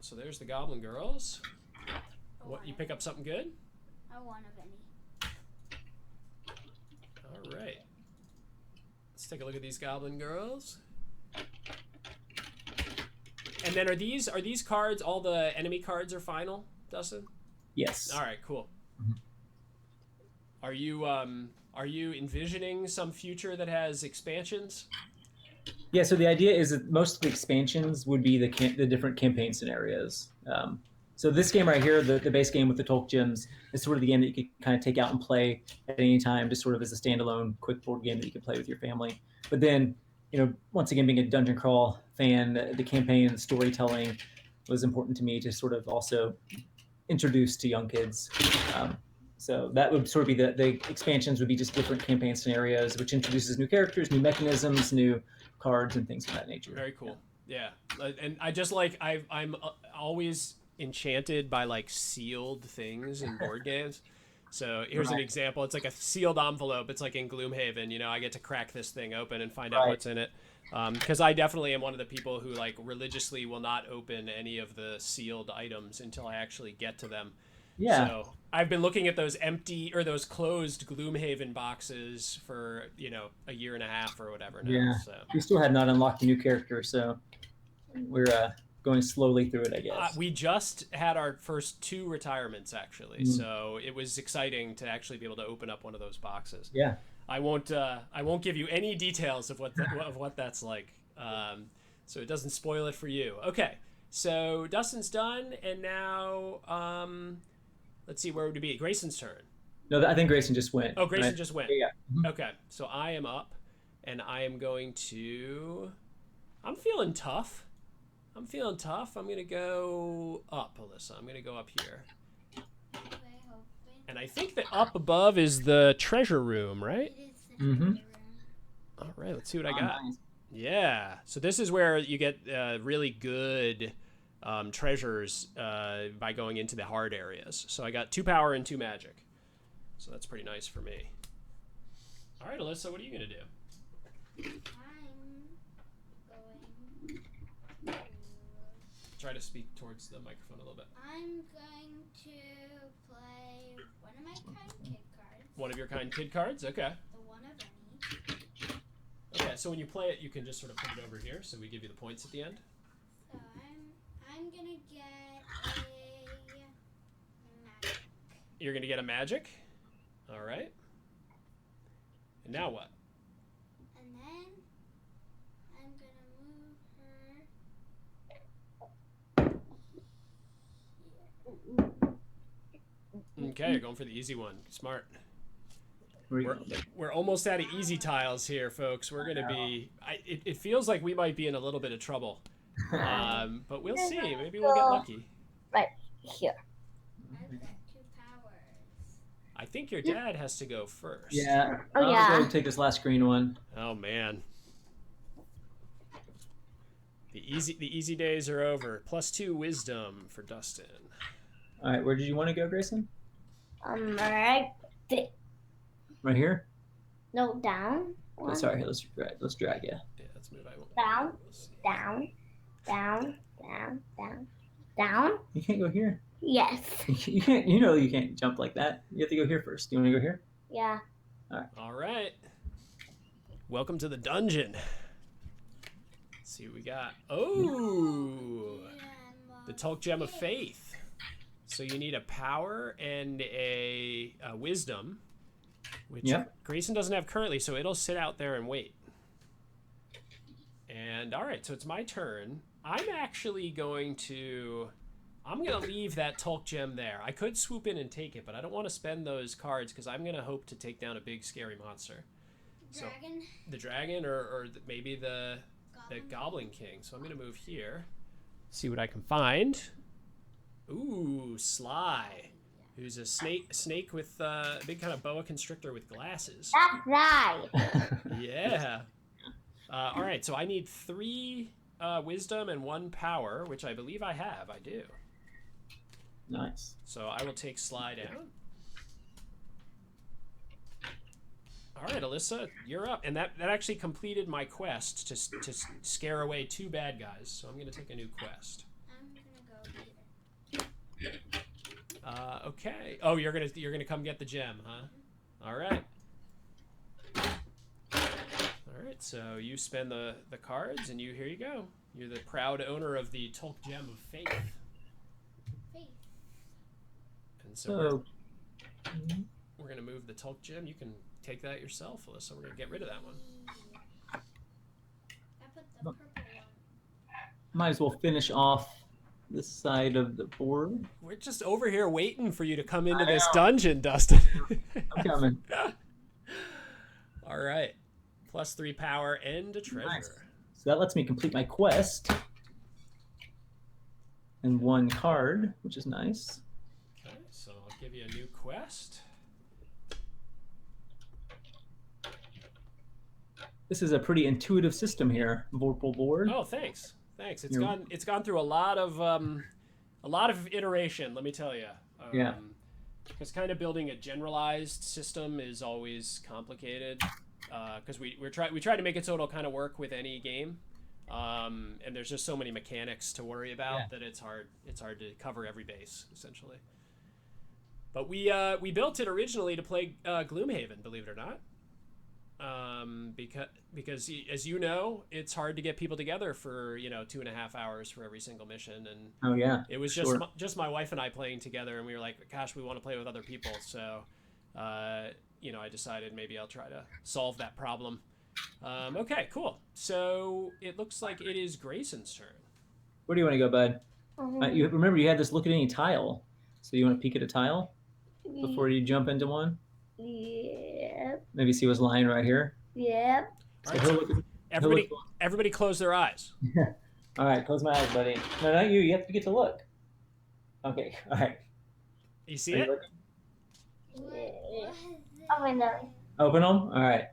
So there's the goblin girls. What, you pick up something good? I one of any. All right. Let's take a look at these goblin girls. And then are these cards, all the enemy cards are final, Dustin? Yes. All right, cool. Mhm. Are you envisioning some future that has expansions? Yeah, so the idea is that most of the expansions would be the different campaign scenarios. So this game right here, the base game with the Tolk gems, is sort of the game that you could kind of take out and play at any time, just sort of as a standalone quick board game that you can play with your family. But then, once again, being a dungeon crawl fan, the campaign and storytelling was important to me to sort of also introduce to young kids. So that would sort of be the expansions would be just different campaign scenarios, which introduces new characters, new mechanisms, new cards, and things of that nature. Very cool. Yeah. And I just I'm always enchanted by like sealed things in board games. So here's an example. It's like a sealed envelope. It's like in Gloomhaven, I get to crack this thing open and find out what's in it. Because I definitely am one of the people who like religiously will not open any of the sealed items until I actually get to them. Yeah. So I've been looking at those empty or those closed Gloomhaven boxes for, a year and a half or whatever now. Yeah. So We still have not unlocked a new character, so we're going slowly through it, I guess. we just had our first 2 retirements actually. So it was exciting to actually be able to open up one of those boxes. Yeah. I won't give you any details of what that's like. So it doesn't spoil it for you. Okay. So Dustin's done, and now let's see, where would it be? Grayson's turn. No, I think Grayson just went. Oh, Grayson right? just went. Yeah. Mhm. Okay, so I am up, and I am going to. I'm feeling tough. I'm gonna go up, Alyssa. I'm gonna go up here, and I think that up above is the treasure room, right? It is the Mhm. treasure room. All right, let's see what I Oh, got. nice. Yeah, so this is where you get really good treasures by going into the hard areas. So I got 2 power and 2 magic. So that's pretty nice for me. All right, Alyssa, what are you going to do? I'm going to. Try to speak towards the microphone a little bit. I'm going to play one of my kind kid cards. One of your kind kid cards? Okay. The one of any. Okay, so when you play it, you can just sort of put it over here, so we give you the points at the end. So I'm gonna get a magic. You're going to get a magic. All right. And now what? And then I'm gonna move her. Okay, you're going for the easy one. Smart. Where you We're almost out of easy tiles here, folks. We're going to be... It feels like we might be in a little bit of trouble. But we'll see. Maybe we'll get lucky. Right here. I've got 2 powers. I think your dad has to go first. Yeah. Oh, I'll yeah. go and take this last green one. Oh, man. The easy days are over. +2 wisdom for Dustin. All right, where did you want to go, Grayson? Right there. Right here? No, down. Oh, One, sorry, let's drag you. Yeah, let's move. I won't. Down. We'll see. Down, down, down, down, down. You can't go here. Yes. You can't. You know you can't jump like that. You have to go here first. You want to go here? Yeah. All right. Welcome to the dungeon. Let's see what we got. Oh, the Tulk Gem of Faith. So you need a power and a wisdom, which Yep. Grayson doesn't have currently, so it'll sit out there and wait. And all right, so it's my turn. I'm actually going to leave that Tulk Gem there. I could swoop in and take it, but I don't want to spend those cards because I'm going to hope to take down a big scary monster. Dragon. So the dragon or maybe the Goblin King. So I'm going to move here. See what I can find. Ooh, Sly. Who's a snake with a big kind of boa constrictor with glasses. That's right. Yeah. All right, so I need 3 wisdom and 1 power, which I believe I have. I do. Nice. So I will take Sly down. All right, Alyssa, you're up. And that actually completed my quest to scare away 2 bad guys. So I'm going to take a new quest. I'm gonna go here. Okay. Oh, you're gonna come get the gem, huh? All right. All right. So you spend the cards, and here you go. You're the proud owner of the Tulk Gem of Faith. Faith. And so So, we're gonna move the Tulk Gem. You can take that yourself, Alyssa. We're gonna get rid of that one. I put the purple one. might as well finish off this side of the board. We're just over here waiting for you to come into this know. dungeon, Dustin. I'm coming. All right. +3 power and a treasure. Nice. So that lets me complete my quest. And 1 card, which is nice. Okay, so I'll give you a new quest. This is a pretty intuitive system here, Vorpal Board. Oh, thanks. Thanks. It's You're- gone through a lot of iteration, let me tell you. Yeah. Because kind of building a generalized system is always complicated. Because we try to make it so it'll kind of work with any game. And there's just so many mechanics to worry about that it's hard to cover every base essentially. But we built it originally to play Gloomhaven, believe it or not. Because as you know, it's hard to get people together for 2.5 hours for every single mission, and Oh, yeah. it was Sure. just my wife and I playing together, and we were like, gosh, we want to play with other people. So I decided maybe I'll try to solve that problem. Okay, cool. So it looks like it is Grayson's turn. Where do you want to go, bud? Mhm. You remember you had this look at any tile. So you want to peek at a tile before you jump into one? Yep. Maybe see what's lying right here. Yep. So All right, he'll so look everybody close their eyes. All right, close my eyes, buddy. No, not you. You have to get to look. Okay, all right. You see Are you it? looking? Yeah. What is Open them. Open them? All right.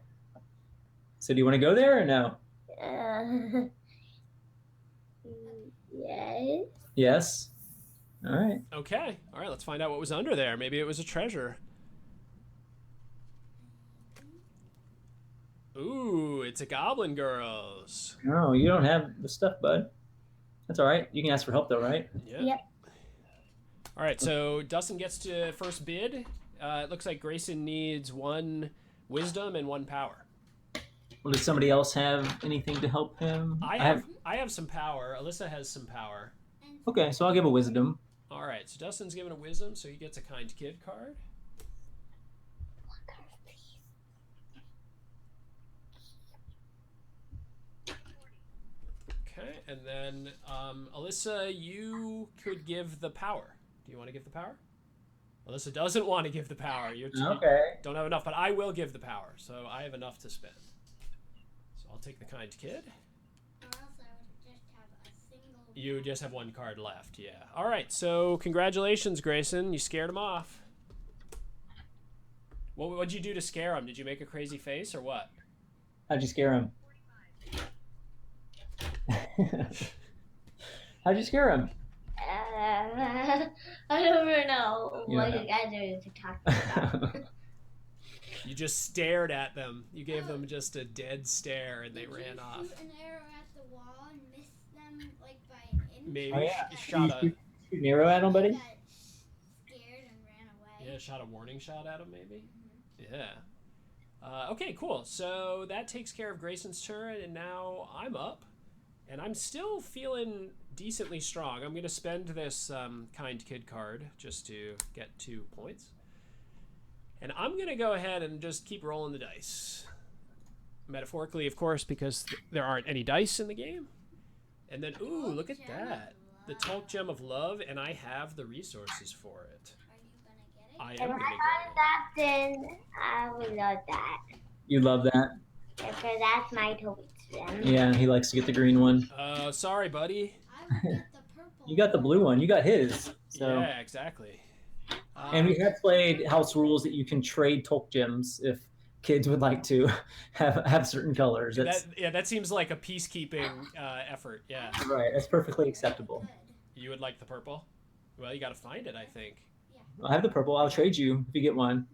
So do you want to go there or no? Uh, yes. Yes. All right. Okay. All right, let's find out what was under there. Maybe it was a treasure. Ooh, it's a Goblin Girls. No, you don't have the stuff, bud. That's all right. You can ask for help, though, right? Yep. Yep. All right, so Dustin gets to first bid. It looks like Grayson needs 1 wisdom and 1 power. Well, does somebody else have anything to help him? I have some power. Alyssa has some power. Okay, so I'll give a wisdom. All right, so Dustin's given a wisdom, so he gets a kind kid card. Okay, and then Alyssa, you could give the power. Do you want to give the power? Alyssa doesn't want to give the power. You don't have enough, but I will give the power, so I have enough to spend. So I'll take the kind kid. Or else I would just have a single. You just have 1 card left, yeah. All right, so congratulations, Grayson. You scared him off. What'd you do to scare him? Did you make a crazy face or what? How'd you scare him? How'd you scare him? I don't even know You what don't you guys are talking about. You just stared at them. You gave them just a dead stare, and they Did ran you off. shoot an arrow at the wall and miss them like by an inch? Maybe Oh, yeah. shot a Shoot an arrow at him, buddy? Got scared and ran away. shot a warning shot at him, maybe. Yeah. Okay, cool. So that takes care of Grayson's turn, and now I'm up, and I'm still feeling decently strong. I'm going to spend this kind kid card just to get 2 points. And I'm going to go ahead and just keep rolling the dice. Metaphorically, of course, because there aren't any dice in the game. And then, ooh, look at that. The Talk Gem of Love, and I have the resources for it. Are you gonna get it? I am If going I to got that, then I would love that. You love that? Because that's my toy gem. Yeah, he likes to get the green one. go. Sorry, buddy. I will get the purple. You got the blue one. You got his. So. Yeah, exactly. And we have played house rules that you can trade Tolk gems if kids would like to have certain colors. That's that seems like a peacekeeping effort. Yeah. right. That's perfectly acceptable. Good. You would like the purple? Well, you got to find it, I think. I'll have the purple. I'll trade you if you get one.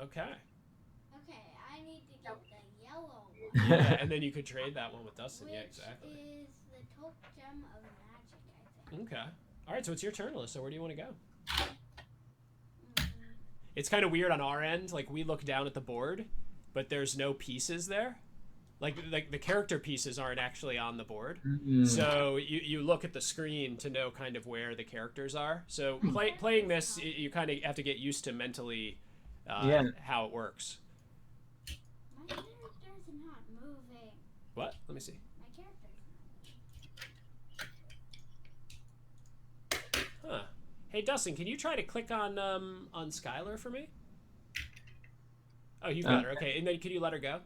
Okay. Okay, I need to get the yellow one. Yeah, and then you could trade that one with Dustin. Yeah, Which exactly. is the Talk Gem of Magic, I think. Okay. All right, so it's your turn, Alyssa. Where do you want to go? Mm, It's kind of weird on our end. Like, we look down at the board, but there's no pieces there. Like the character pieces aren't actually on the board. Mm. So you look at the screen to know kind of where the characters are. So playing this, you kind of have to get used to mentally how it works. My character's not moving. What? Let me see. My character's Huh. Hey, Dustin, can you try to click on Skylar for me? Oh, you've got her. Okay, and then can you let her go?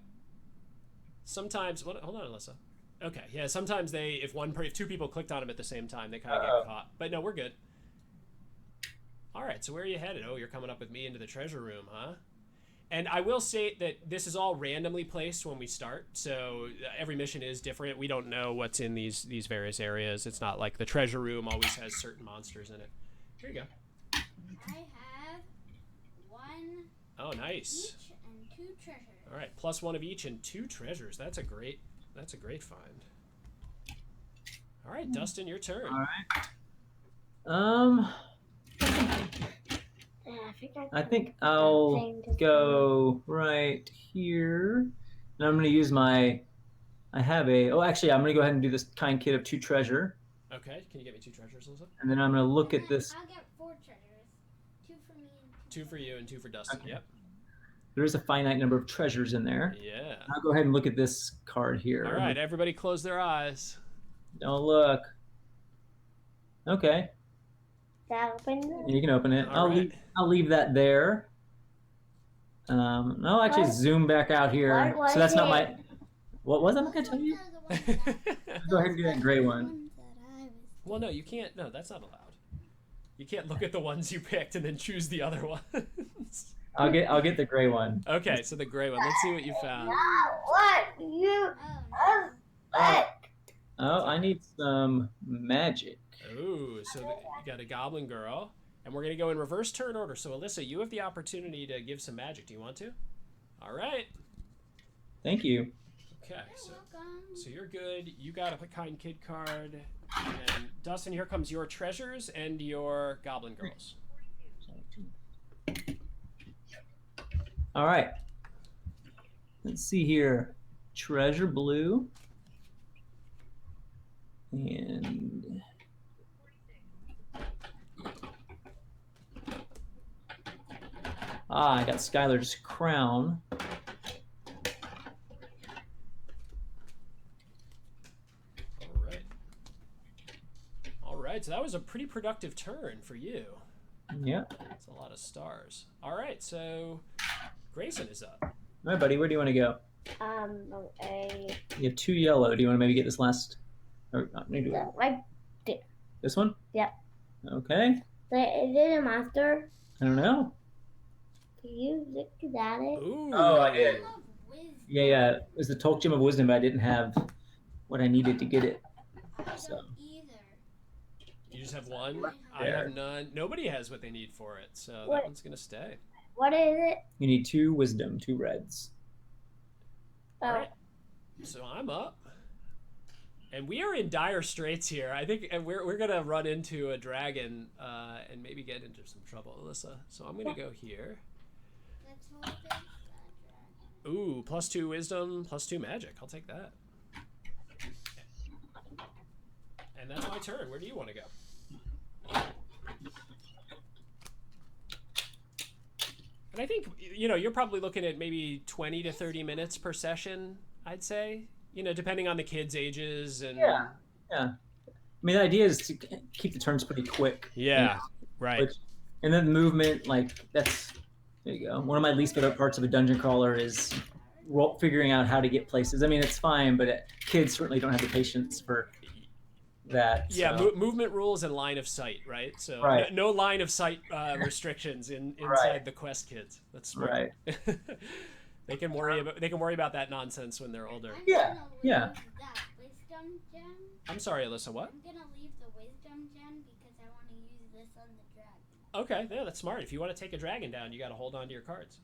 Sometimes, hold on, Alyssa. Okay, yeah. Sometimes if 2 people clicked on him at the same time, they kind of get caught. But no, we're good. All right, so where are you headed? Oh, you're coming up with me into the treasure room, huh? And I will say that this is all randomly placed when we start, so every mission is different. We don't know what's in these various areas. It's not like the treasure room always has certain monsters in it. Here you go. I have 1 Oh, nice. each and 2 treasures. All right, +1 of each and 2 treasures. That's a great find. All right, Dustin, your turn. All right. I think I'll go right here, and I'm going to use my. I'm going to go ahead and do this kind kit of 2 treasure, Okay, can you get me 2 treasures, Alyssa? and then I'm going to look And at then this. I'll get 4 treasures. 2 for me and 2 for you and 2 for Dustin. Okay. Yep. There is a finite number of treasures in there. Yeah. I'll go ahead and look at this card here. All right, everybody close their eyes. Don't look. Okay, Open you can open it. All right. I'll leave that there. I'll actually What? zoom back out here. What So that's not was my. it? What was I not gonna tell you? Go ahead and do that gray one. Well, no, you can't. No, that's not allowed. You can't look at the ones you picked and then choose the other ones. I'll get the gray one. Okay, so the gray one. Let's see what you found. What? You. Oh, Oh, I need some magic. Ooh, so you got a goblin girl. And we're going to go in reverse turn order. So, Alyssa, you have the opportunity to give some magic. Do you want to? All right. Thank you. Okay, You're welcome. so you're good. You got a kind kid card. And Dustin, here comes your treasures and your goblin girls. All right. Let's see here. Treasure blue. And I got Skylar's crown. All right, so that was a pretty productive turn for you. Yeah. That's a lot of stars. All right, so Grayson is up. All right, buddy. Where do you want to go? You have 2 yellow. Do you want to maybe get this last? Or maybe this one? Yep. Okay. Is it a monster? I don't know. Can you look at it? Ooh. Oh, I did. Gem of wisdom. Yeah. It was the Tolk Gem of Wisdom, but I didn't have what I needed to get it. I So. don't either. You just have one? I There. have none. Nobody has what they need for it, so What? that one's going to stay. What is it? You need 2 wisdom, 2 reds. Oh, All right. So I'm up. And we are in dire straits here. I think we're going to run into a dragon and maybe get into some trouble, Alyssa. So I'm going to go here. Let's hope it's that dragon. Ooh, +2 wisdom, +2 magic. I'll take that. And that's my turn. Where do you want to go? And I think, you're probably looking at maybe 20 to 30 minutes per session, I'd say. Depending on the kids' ages and... Yeah. I mean, the idea is to keep the turns pretty quick. Yeah, right. And then movement, there you go. One of my least favorite parts of a dungeon crawler is figuring out how to get places. I mean, it's fine, but kids certainly don't have the patience for that. Yeah, so. Movement rules and line of sight, right? So Right. No line of sight restrictions inside Right. the Quest kids. That's smart. Right. They can worry about that nonsense when they're older. I'm Yeah, gonna yeah. leave that wisdom gem. I'm sorry, Alyssa, what? I'm gonna leave the wisdom gem because I want to use this on the dragon. Okay, yeah, that's smart. If you want to take a dragon down, you got to hold on to your cards.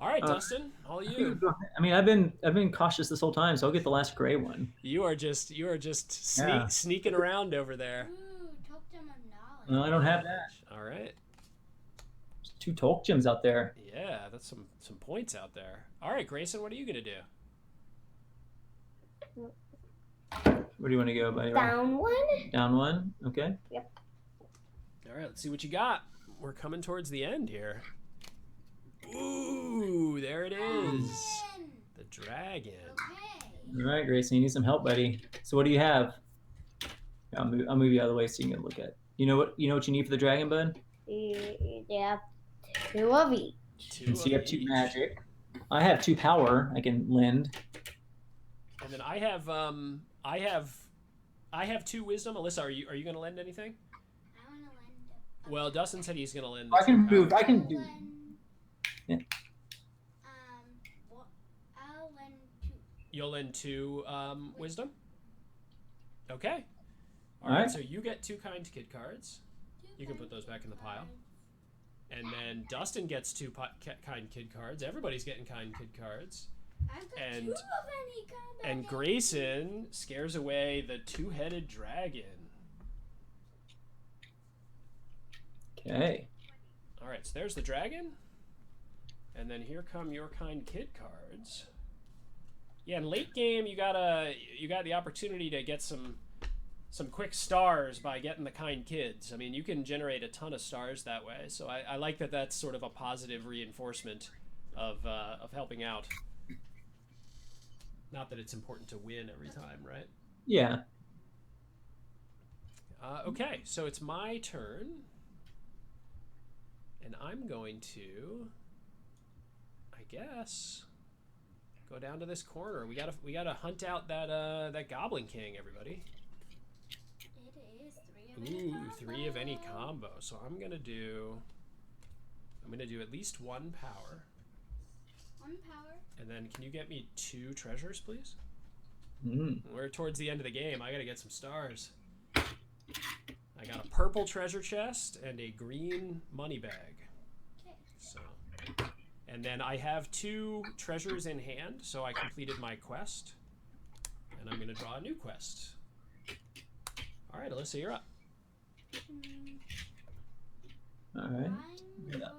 All right, Dustin, all you. I mean, I've been cautious this whole time, so I'll get the last gray one. You are just Yeah. sneaking around over there. Ooh, totem of knowledge. No, I don't have that. All right. There's 2 Tolk gems out there. Yeah, that's some points out there. All right, Grayson, what are you gonna do? Where do you want to go, buddy? down one? Down 1? Okay. All right, let's see what you got. We're coming towards the end here. Ooh, there it is. Dragon. The dragon. Okay. All right, Grayson, you need some help, buddy. So what do you have? I'll move you out of the way so you can look at. You know what you need for the dragon, bud? Yeah, 2 of each. So you have 2 each. magic. I have 2 power. I can lend. And then I have 2 wisdom. Alyssa, are you gonna lend anything? I want to lend. Well, Dustin said he's gonna lend. I can 2 move. power. I can do. Yeah. Well, I'll lend 2. You'll lend 2 wisdom. Okay. All All right. right. So you get 2 kind kid cards, You can put those back in the pile. And then Dustin gets 2 kind kid cards. Everybody's getting kind kid cards. I've got And- 2 of any kind. And Grayson scares away the 2-headed dragon. Okay. All right, so there's the dragon. And then here come your kind kid cards. Yeah, in late game you got the opportunity to get some quick stars by getting the kind kids. I mean, you can generate a ton of stars that way. So I like that that's sort of a positive reinforcement of helping out. Not that it's important to win every time, right? Yeah. Okay, so it's my turn. And I'm going to, I guess, go down to this corner. We gotta hunt out that Goblin King, everybody. It is 3 of any combo. 3 of any combo. So I'm gonna do at least 1 power. 1 power. And then can you get me 2 treasures, please? Mm. We're towards the end of the game. I gotta get some stars. I got a purple treasure chest and a green money bag. Okay. So, and then I have 2 treasures in hand, so I completed my quest. And I'm going to draw a new quest. All right, Alyssa, you're up. All right. I'm Yeah. going to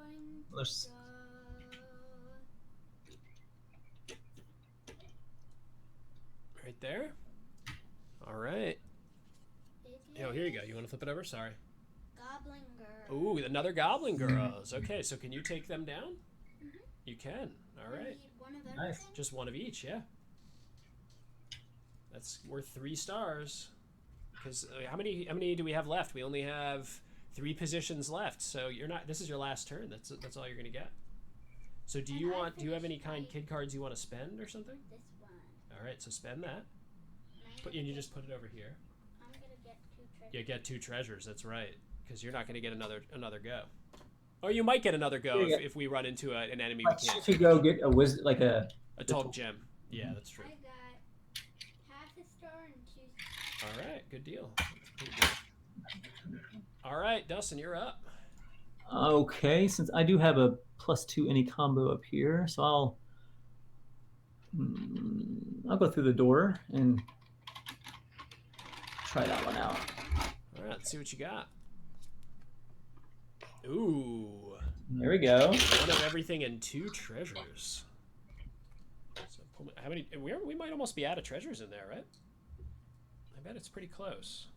Let's- go. Right there. All right. It Oh, here you go. is You want to flip it over? Sorry. Goblin Girl. Ooh, another Goblin Girls. Okay, so can you take them down? Mhm. You can. All I right. need one of Nice. everything. Just one of each, yeah. That's worth 3 stars. Because how many do we have left? We only have 3 positions left. So you're not. This is your last turn. That's all you're gonna get. So do And you I want? Do you have any finished kind my- kid cards you want to spend or something? This one. All right, so spend that. And I'm And gonna you get- just put it over here. I'm gonna get 2 treasures. You get 2 treasures. That's right. Because you're not gonna get another go. Or you might get another go Yeah. if we run into an enemy we Like, can't. if you go get a wisdom, like a A taupe gem. Yeah, that's true. I got half a star and 2 stars. All right, good deal. Pretty good. All right, Dustin, you're up. Okay, since I do have a +2 any combo up here, so I'll go through the door and try that one out. All right, let's see what you got. Ooh, There we go. 1 of everything and 2 treasures. So how many? We might almost be out of treasures in there, right? I bet it's pretty close.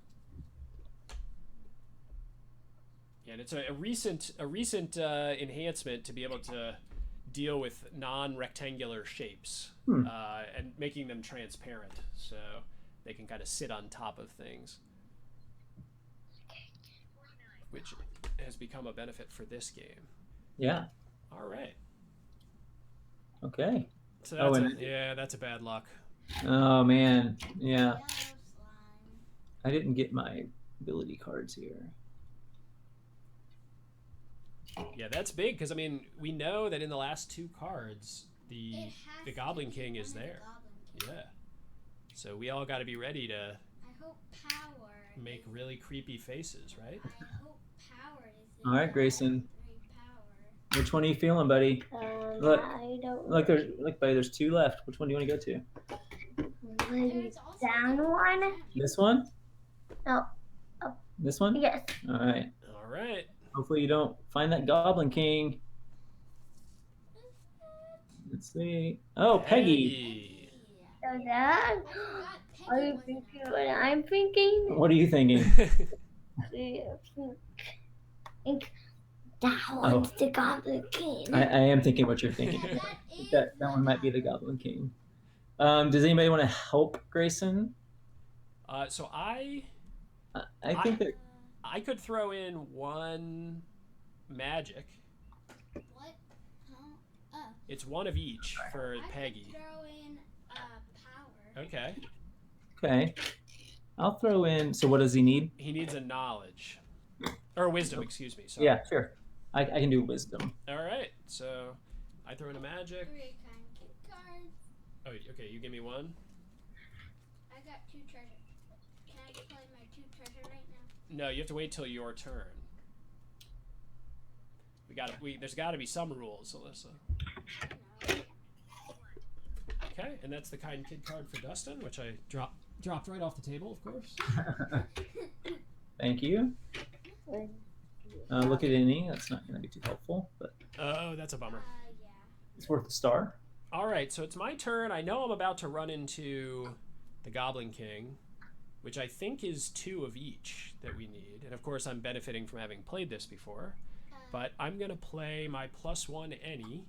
Yeah, and it's a recent enhancement to be able to deal with non-rectangular shapes and making them transparent, so they can kind of sit on top of things, which has become a benefit for this game. Yeah. All right, Okay. so Oh, that's and- that's a bad luck. Oh man. Yeah. Yellow slime. I didn't get my ability cards here. Yeah, that's big because I mean we know that in the last 2 cards the It has the to Goblin be King one is of the there. Goblin King. Yeah, so we all got to be ready to I hope power. make really creepy faces, right? I hope power is. the All right, Grayson. 3 power. Which one are you feeling, buddy? Look, I don't Look, buddy, there's 2 left. Which one do you want to go to? really There's also down different one. gems. This one? No. This one? Yes. All right. All right. Hopefully you don't find that Goblin King. Let's see. Oh, Peggy. So that. I forgot Peggy Are you wasn't thinking out. what I'm thinking? What are you thinking? Think that one's the Goblin King. I am thinking what you're thinking. Yeah, that is That what one might be the happened. Goblin King. Does anybody want to help Grayson? So I I think that I could throw in 1 magic. What? Huh? It's 1 of each for I Peggy. could throw in power. Okay. okay. I'll throw in. So what does he need? He needs a knowledge or wisdom, excuse me. Sorry. Yeah, sure. I can do wisdom. All right. So I throw in a magic. 3 kind kid cards. Oh, okay. You give me 1. I got 2 treasure. Can I play my 2 treasure right now? No, you have to wait till your turn. There's got to be some rules, Alyssa. No. Okay, and that's the kind kid card for Dustin, which I dropped right off the table, of course. Thank you. Look at any. That's not going to be too helpful, but Oh, that's a bummer. Yeah. it's worth a star. All right, so it's my turn. I know I'm about to run into the Goblin King, which I think is 2 of each that we need. And of course, I'm benefiting from having played this before. But I'm going to play my +1 any,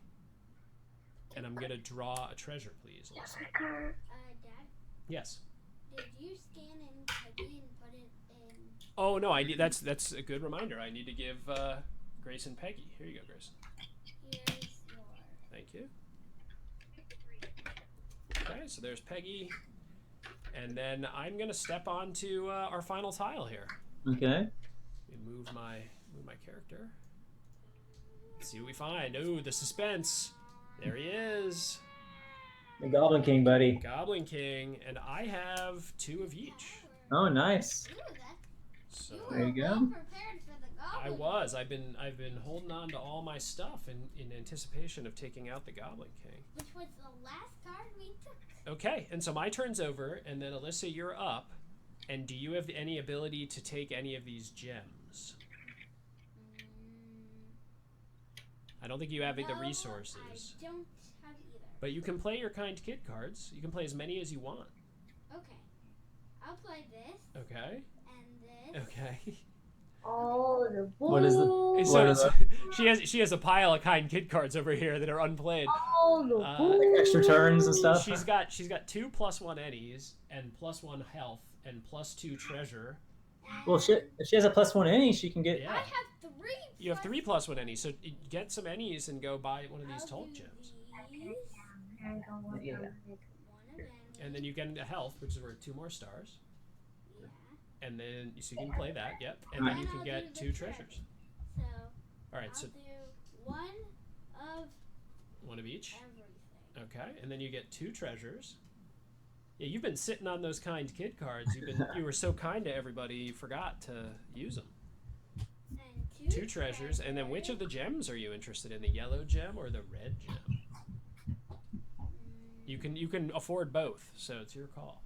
and I'm going to draw a treasure, please, Alyssa. Dad, Yes. did you scan in Peggy and put it in? Oh, no, that's a good reminder. I need to give Grayson Peggy. Here you go, Grayson. Here's your. Thank you. Okay, so there's Peggy. And then I'm going to step on to our final tile here. Okay. Let me move my character. Let's see what we find. Oh, the suspense. There he is. The Goblin King, buddy. Goblin King. And I have 2 of each. Oh, nice. Ooh, that's So You There were you go. well prepared for the goblin. I was. I've been holding on to all my stuff in anticipation of taking out the Goblin King. Which was the last card we took. Okay, and so my turn's over, and then Alyssa, you're up. And do you have any ability to take any of these gems? I don't think you have the No, resources. I don't have either. But you can play your kind kid cards. You can play as many as you want. Okay. I'll play this Okay. and this. Okay. Oh, the board. What is the- So, What are she has a pile of kind kid cards over here that are unplayed. Oh, the board. Extra turns and stuff? She's got 2 +1 eddies and +1 health and +2 treasure. Well, if she has a +1 any, she can get. Yeah. I have 3. You have 3 +1 ennies, so get some ennies and go buy one of these I'll Tulk do gems. these. Yeah. One of them. And then you get a health, which is worth 2 more stars. Yeah. And then so you can play that, yep. And then you can I'll get do 2 the treasures. So All right, I'll so do one of one of each. everything. Okay, and then you get 2 treasures. Yeah, you've been sitting on those kind kid cards. You were so kind to everybody, you forgot to use them. And 2 treasures, and then which of the gems are you interested in? The yellow gem or the red gem? You can afford both, so it's your call.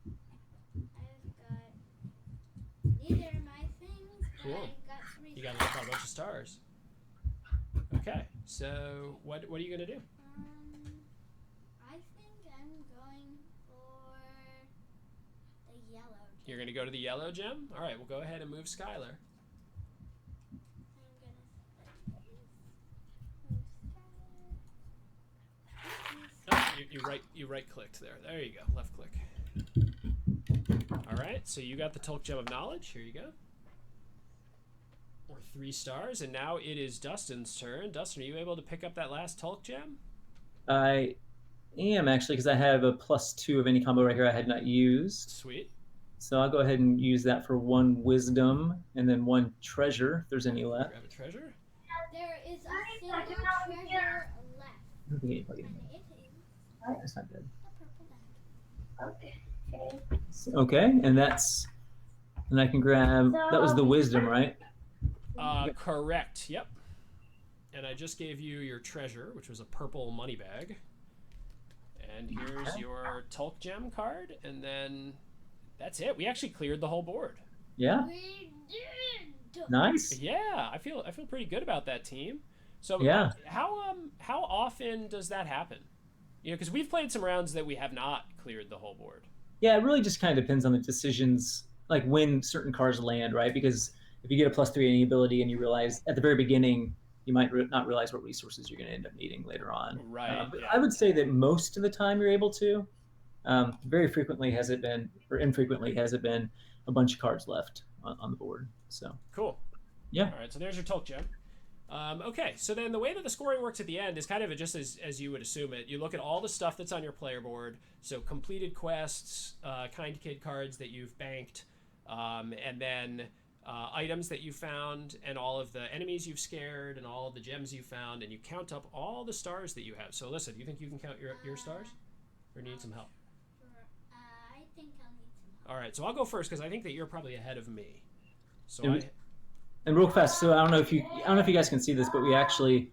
I've got neither of my things, but Cool. I've got 3. You got a bunch of stars. Okay, so what are you gonna do? I think I'm going for the yellow. You're gonna go to the yellow gem. All right, we'll go ahead and move Skylar. I'm gonna Oh, you right clicked there. There you go. Left click. All right, so you got the Tulk Gem of Knowledge. Here you go. Or 3 stars, and now it is Dustin's turn. Dustin, are you able to pick up that last Tulk Gem? I am actually, because I have a +2 of any combo right here I had not used. Sweet. So I'll go ahead and use that for 1 wisdom and then 1 treasure, if there's any left. Grab a treasure. There is a single treasure left, Okay, and it is that's not good. the purple bag. Okay. Okay, and I can grab, that was the wisdom, right? Correct. Yep. And I just gave you your treasure, which was a purple money bag. And here's your Tulk Gem card, and then that's it. We actually cleared the whole board. Yeah, We did. nice. Yeah, I feel pretty good about that team. So Yeah. how often does that happen? You know, because we've played some rounds that we have not cleared the whole board. Yeah, it really just kind of depends on the decisions, like when certain cards land, right? Because if you get a +3 any ability and you realize at the very beginning, you might not realize what resources you're going to end up needing later on. Right. But Yeah. I would say that most of the time you're able to. Very frequently has it been, or infrequently has it been, a bunch of cards left on the board. So Cool. Yeah. All right. So there's your Tulk Gem. Okay. So then the way that the scoring works at the end is kind of just as you would assume it. You look at all the stuff that's on your player board. So completed quests, kind kid cards that you've banked, and then items that you found, and all of the enemies you've scared, and all of the gems you found, and you count up all the stars that you have. So listen, do you think you can count your stars, or need some help? I think I'll need some help. All right. So I'll go first because I think that you're probably ahead of me. So And- And real fast, so I don't know if you guys can see this, but we actually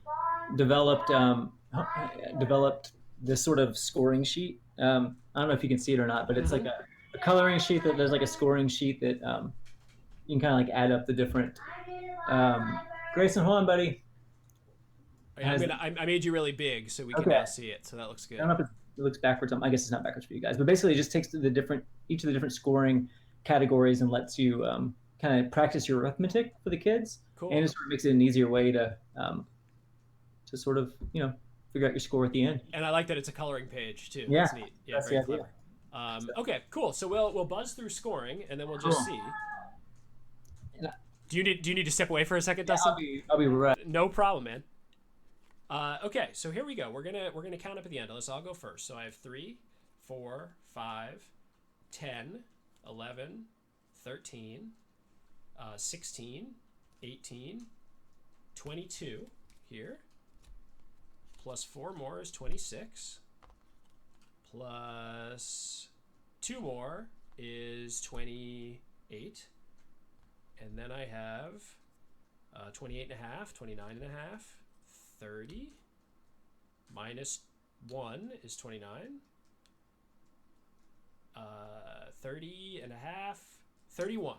developed this sort of scoring sheet. I don't know if you can see it or not, but it's like a coloring sheet that there's like a scoring sheet that you can kind of like add up the different. Grayson, hold on, buddy. I made you really big so we can Okay. now see it. So that looks I good. don't know if it looks backwards. I guess it's not backwards for you guys, but basically it just takes each of the different scoring categories and lets you kind of practice your arithmetic for the kids. Cool. And it sort of makes it an easier way to sort of figure out your score at the end. And I like that it's a coloring page too. Yeah, That's neat. Yeah, that's very the idea. clever. Okay, cool. So we'll buzz through scoring and then we'll just Cool. see. And Do you need to step away for a second, Dustin? I'll be right. No problem, man. Okay, so here we go. We're gonna count up at the end. I'll go first. So I have 3, 4, 5, 10, 11, 13, 16, 18, 22 here. Plus 4 more is 26. Plus 2 more is 28. And then I have 28 and a half, 29 and a half, 30. Minus 1 is 29. 30 and a half, 31.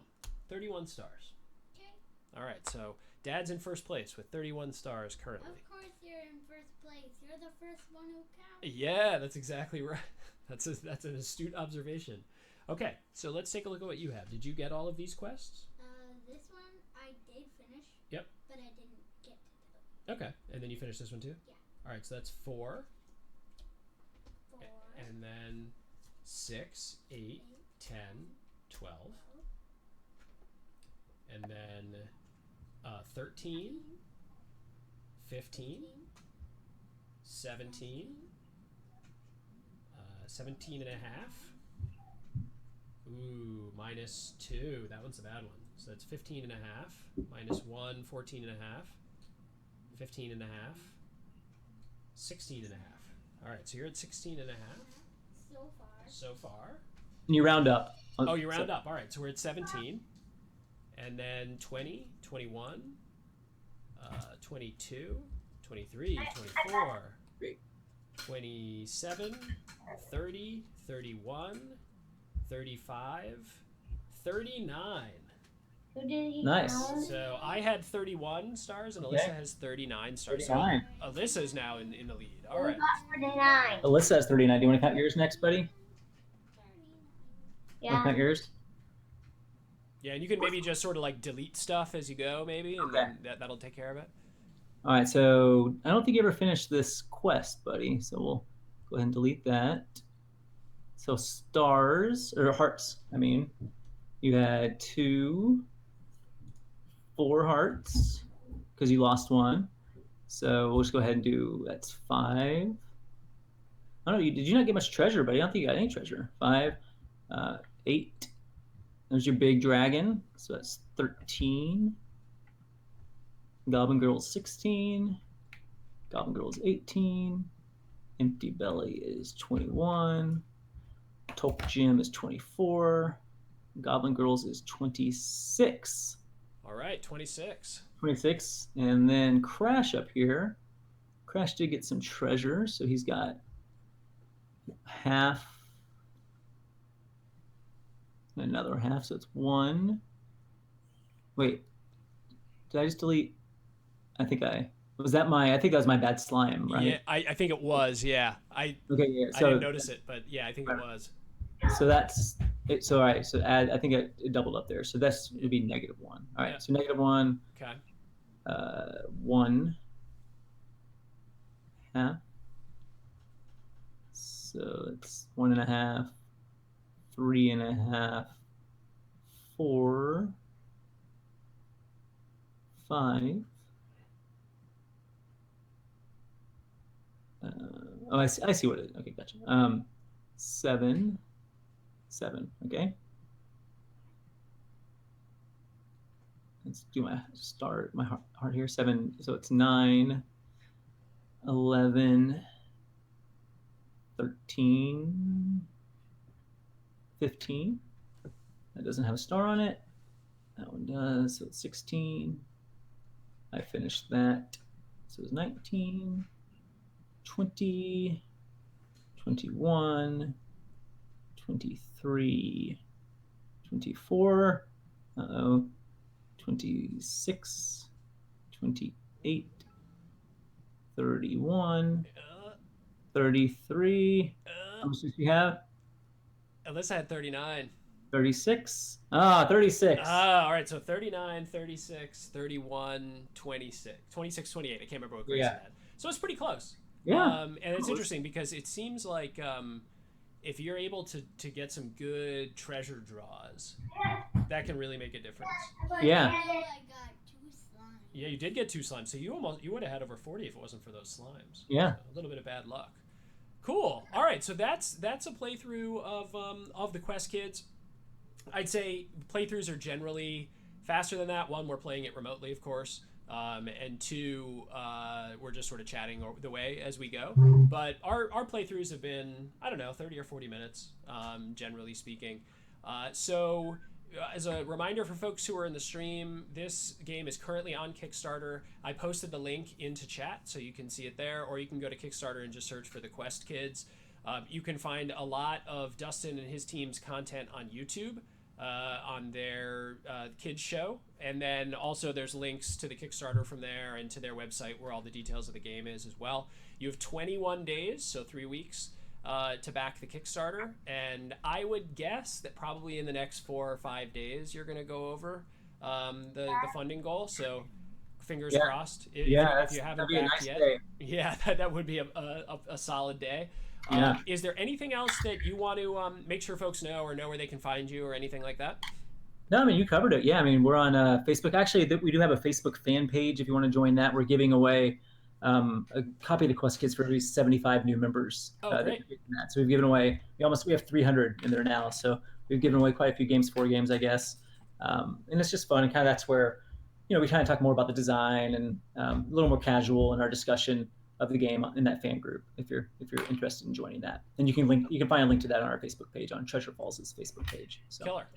31 stars. Okay. All right, so Dad's in first place with 31 stars currently. Of course you're in first place. You're the first one who counts. Yeah, that's exactly right. That's an astute observation. Okay, so let's take a look at what you have. Did you get all of these quests? This one I did finish. Yep. But I didn't get to do it. Okay, and then you finished this one too? Yeah. All right, so that's 4. 4. And then 6, 8, 10, 12. And then 13, 15, 17, 17 and a half. Ooh, minus 2. That one's a bad one. So that's 15 and a half. Minus 1, 14 and a half. 15 and a half. 16 and a half. All right, so you're at 16 and a half so far. And you round up. Oh, you round up. All right, so we're at 17. And then 20, 21, 22, 23, 24, 27, 30, 31, 35, 39. Who did he Nice. count? So I had 31 stars, and Alyssa Okay. has 39 stars. 39. So Alyssa's now in the lead. All right. Who got 49? Alyssa has 39. Do you want to count yours next, buddy? Want to Yeah. count yours? Yeah, and you can maybe just sort of like delete stuff as you go, maybe, and Okay. then that'll take care of it. All right, so I don't think you ever finished this quest, buddy. So we'll go ahead and delete that. So stars, or hearts, I mean. You had 2, 4 hearts, because you lost 1. So we'll just go ahead and do, that's 5. I don't know, did you not get much treasure, buddy? I don't think you got any treasure. 5, 8. There's your big dragon, so that's 13. Goblin Girl's 16. Goblin Girl's 18. Empty Belly is 21. Tulp Gym is 24. Goblin Girls is 26. All right, 26. 26. And then Crash up here. Crash did get some treasure, so he's got half. Another half, so it's 1. Wait, did I just delete? I think that was my bad slime, right? Yeah, I think it was. Yeah, Okay, yeah. I So, didn't notice it, but yeah, I think it was. so that's it. So all right, so add. I think it doubled up there. So that's it'd be -1. All right, Yeah. so -1. Okay. 1 half. So it's 1.5, 3.5, 4, 5. I see what it is. Okay, gotcha. 7, 7. Okay. Let's do my heart here. 7. So it's 9, 11, 13, 15. That doesn't have a star on it. That one does. So it's 16. I finished that. So it's 19, 20, 21, 23, 24. 26, 28, 31, 33. How much did you have? Alyssa had 39. 36. 36. All right, so 39, 36, 31, 26. 26, 28. I can't remember what Grace Yeah. had. So it's pretty close. Yeah. And it's interesting because it seems like if you're able to get some good treasure draws, that can really make a difference. Yeah. I got 2 slimes. Yeah, you did get 2 slimes, so you would have had over 40 if it wasn't for those slimes. Yeah. So a little bit of bad luck. Cool. All right, so that's a playthrough of the Quest Kids. I'd say playthroughs are generally faster than that. 1, we're playing it remotely, of course, and 2, we're just sort of chatting the way as we go. But our playthroughs have been, I don't know, 30 or 40 minutes, generally speaking. So as a reminder for folks who are in the stream, this game is currently on Kickstarter. I posted the link into chat so you can see it there, or you can go to Kickstarter and just search for the Quest Kids. You can find a lot of Dustin and his team's content on YouTube, on their kids show, and then also there's links to the Kickstarter from there and to their website where all the details of the game is as well. You have 21 days, so 3 weeks, to back the Kickstarter, and I would guess that probably in the next 4 or 5 days you're going to go over the funding goal. So fingers crossed. If you haven't backed yet, that would be a solid day. Is there anything else that you want to make sure folks know, or know where they can find you, or anything like that? No, I mean, you covered it. Yeah, I mean, we're on Facebook. Actually, we do have a Facebook fan page if you want to join that. We're giving away a copy of the Quest Kids for every 75 new members. Great. So we've given away, we have 300 in there now. So we've given away quite a few games, 4 games, I guess. And it's just fun. And kind of that's where, we kind of talk more about the design and a little more casual in our discussion of the game in that fan group, if you're interested in joining that. And you can find a link to that on our Facebook page, on Treasure Falls' Facebook page. So. Killer.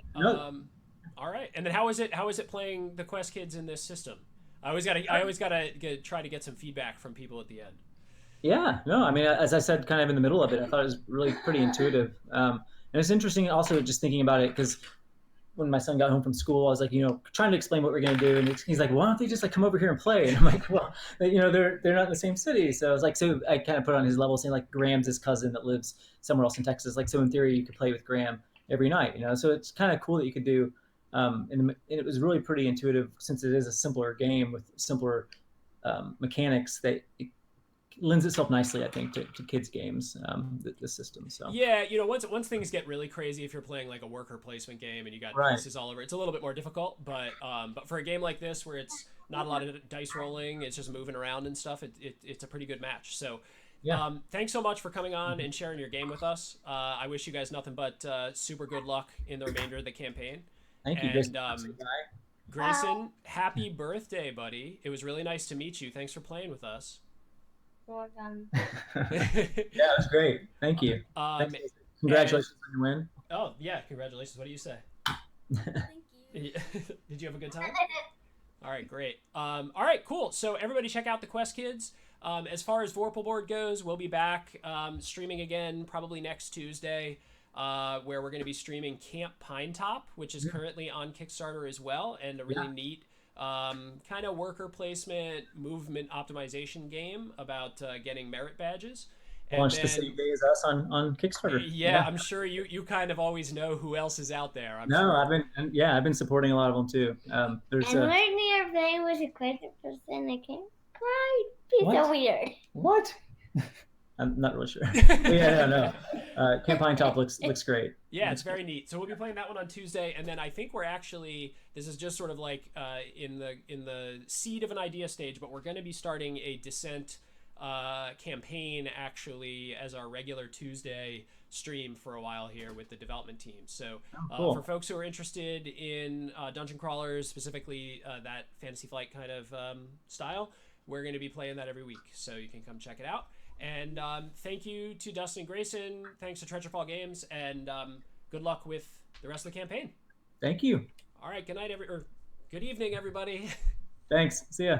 All right. And then how is it playing the Quest Kids in this system? I always gotta try to get some feedback from people at the end. Yeah, no, I mean, as I said, kind of in the middle of it, I thought it was really pretty intuitive. And it's interesting also just thinking about it, because when my son got home from school, I was like, trying to explain what we're going to do. And he's like, why don't they just come over here and play? And I'm like, well, they're not in the same city. So I was like, so I kind of put on his level, saying like Graham's his cousin that lives somewhere else in Texas. Like, so in theory, you could play with Graham every night, So it's kind of cool that you could do. And it was really pretty intuitive, since it is a simpler game with simpler mechanics, that it lends itself nicely, I think, to kids games, the system. So once things get really crazy, if you're playing like a worker placement game and you got pieces all over, it's a little bit more difficult. But for a game like this, where it's not a lot of dice rolling, it's just moving around and stuff, it's a pretty good match. So thanks so much for coming on and sharing your game with us. I wish you guys nothing but super good luck in the remainder of the campaign. Thank you. And Grayson, happy birthday, buddy. It was really nice to meet you. Thanks for playing with us. Welcome. It was great. Thank you. Congratulations on your win. Oh, yeah. Congratulations. What do you say? Thank you. Did you have a good time? All right, great. All right, cool. So everybody check out the Quest Kids. As far as Vorpal Board goes, we'll be back streaming again probably next Tuesday, where we're going to be streaming Camp Pinetop, which is currently on Kickstarter as well, and a really neat kind of worker placement, movement optimization game about getting merit badges. Launched the same day as us on Kickstarter. Yeah, I'm sure you kind of always know who else is out there. I've been supporting a lot of them too. There's and when you're playing with a crazy person, it can so weird. What? I'm not really sure. No. Camp Pinetop looks great. Yeah, it's very neat. So we'll be playing that one on Tuesday, and then I think we're actually, this is just sort of like in the seed of an idea stage, but we're going to be starting a Descent campaign actually as our regular Tuesday stream for a while here with the development team. So cool. For folks who are interested in dungeon crawlers, specifically that Fantasy Flight kind of style, we're going to be playing that every week, so you can come check it out. And thank you to Dustin and Grayson. Thanks to Treasurefall Games, and good luck with the rest of the campaign. Thank you. All right, good night, good evening, everybody. Thanks. See ya.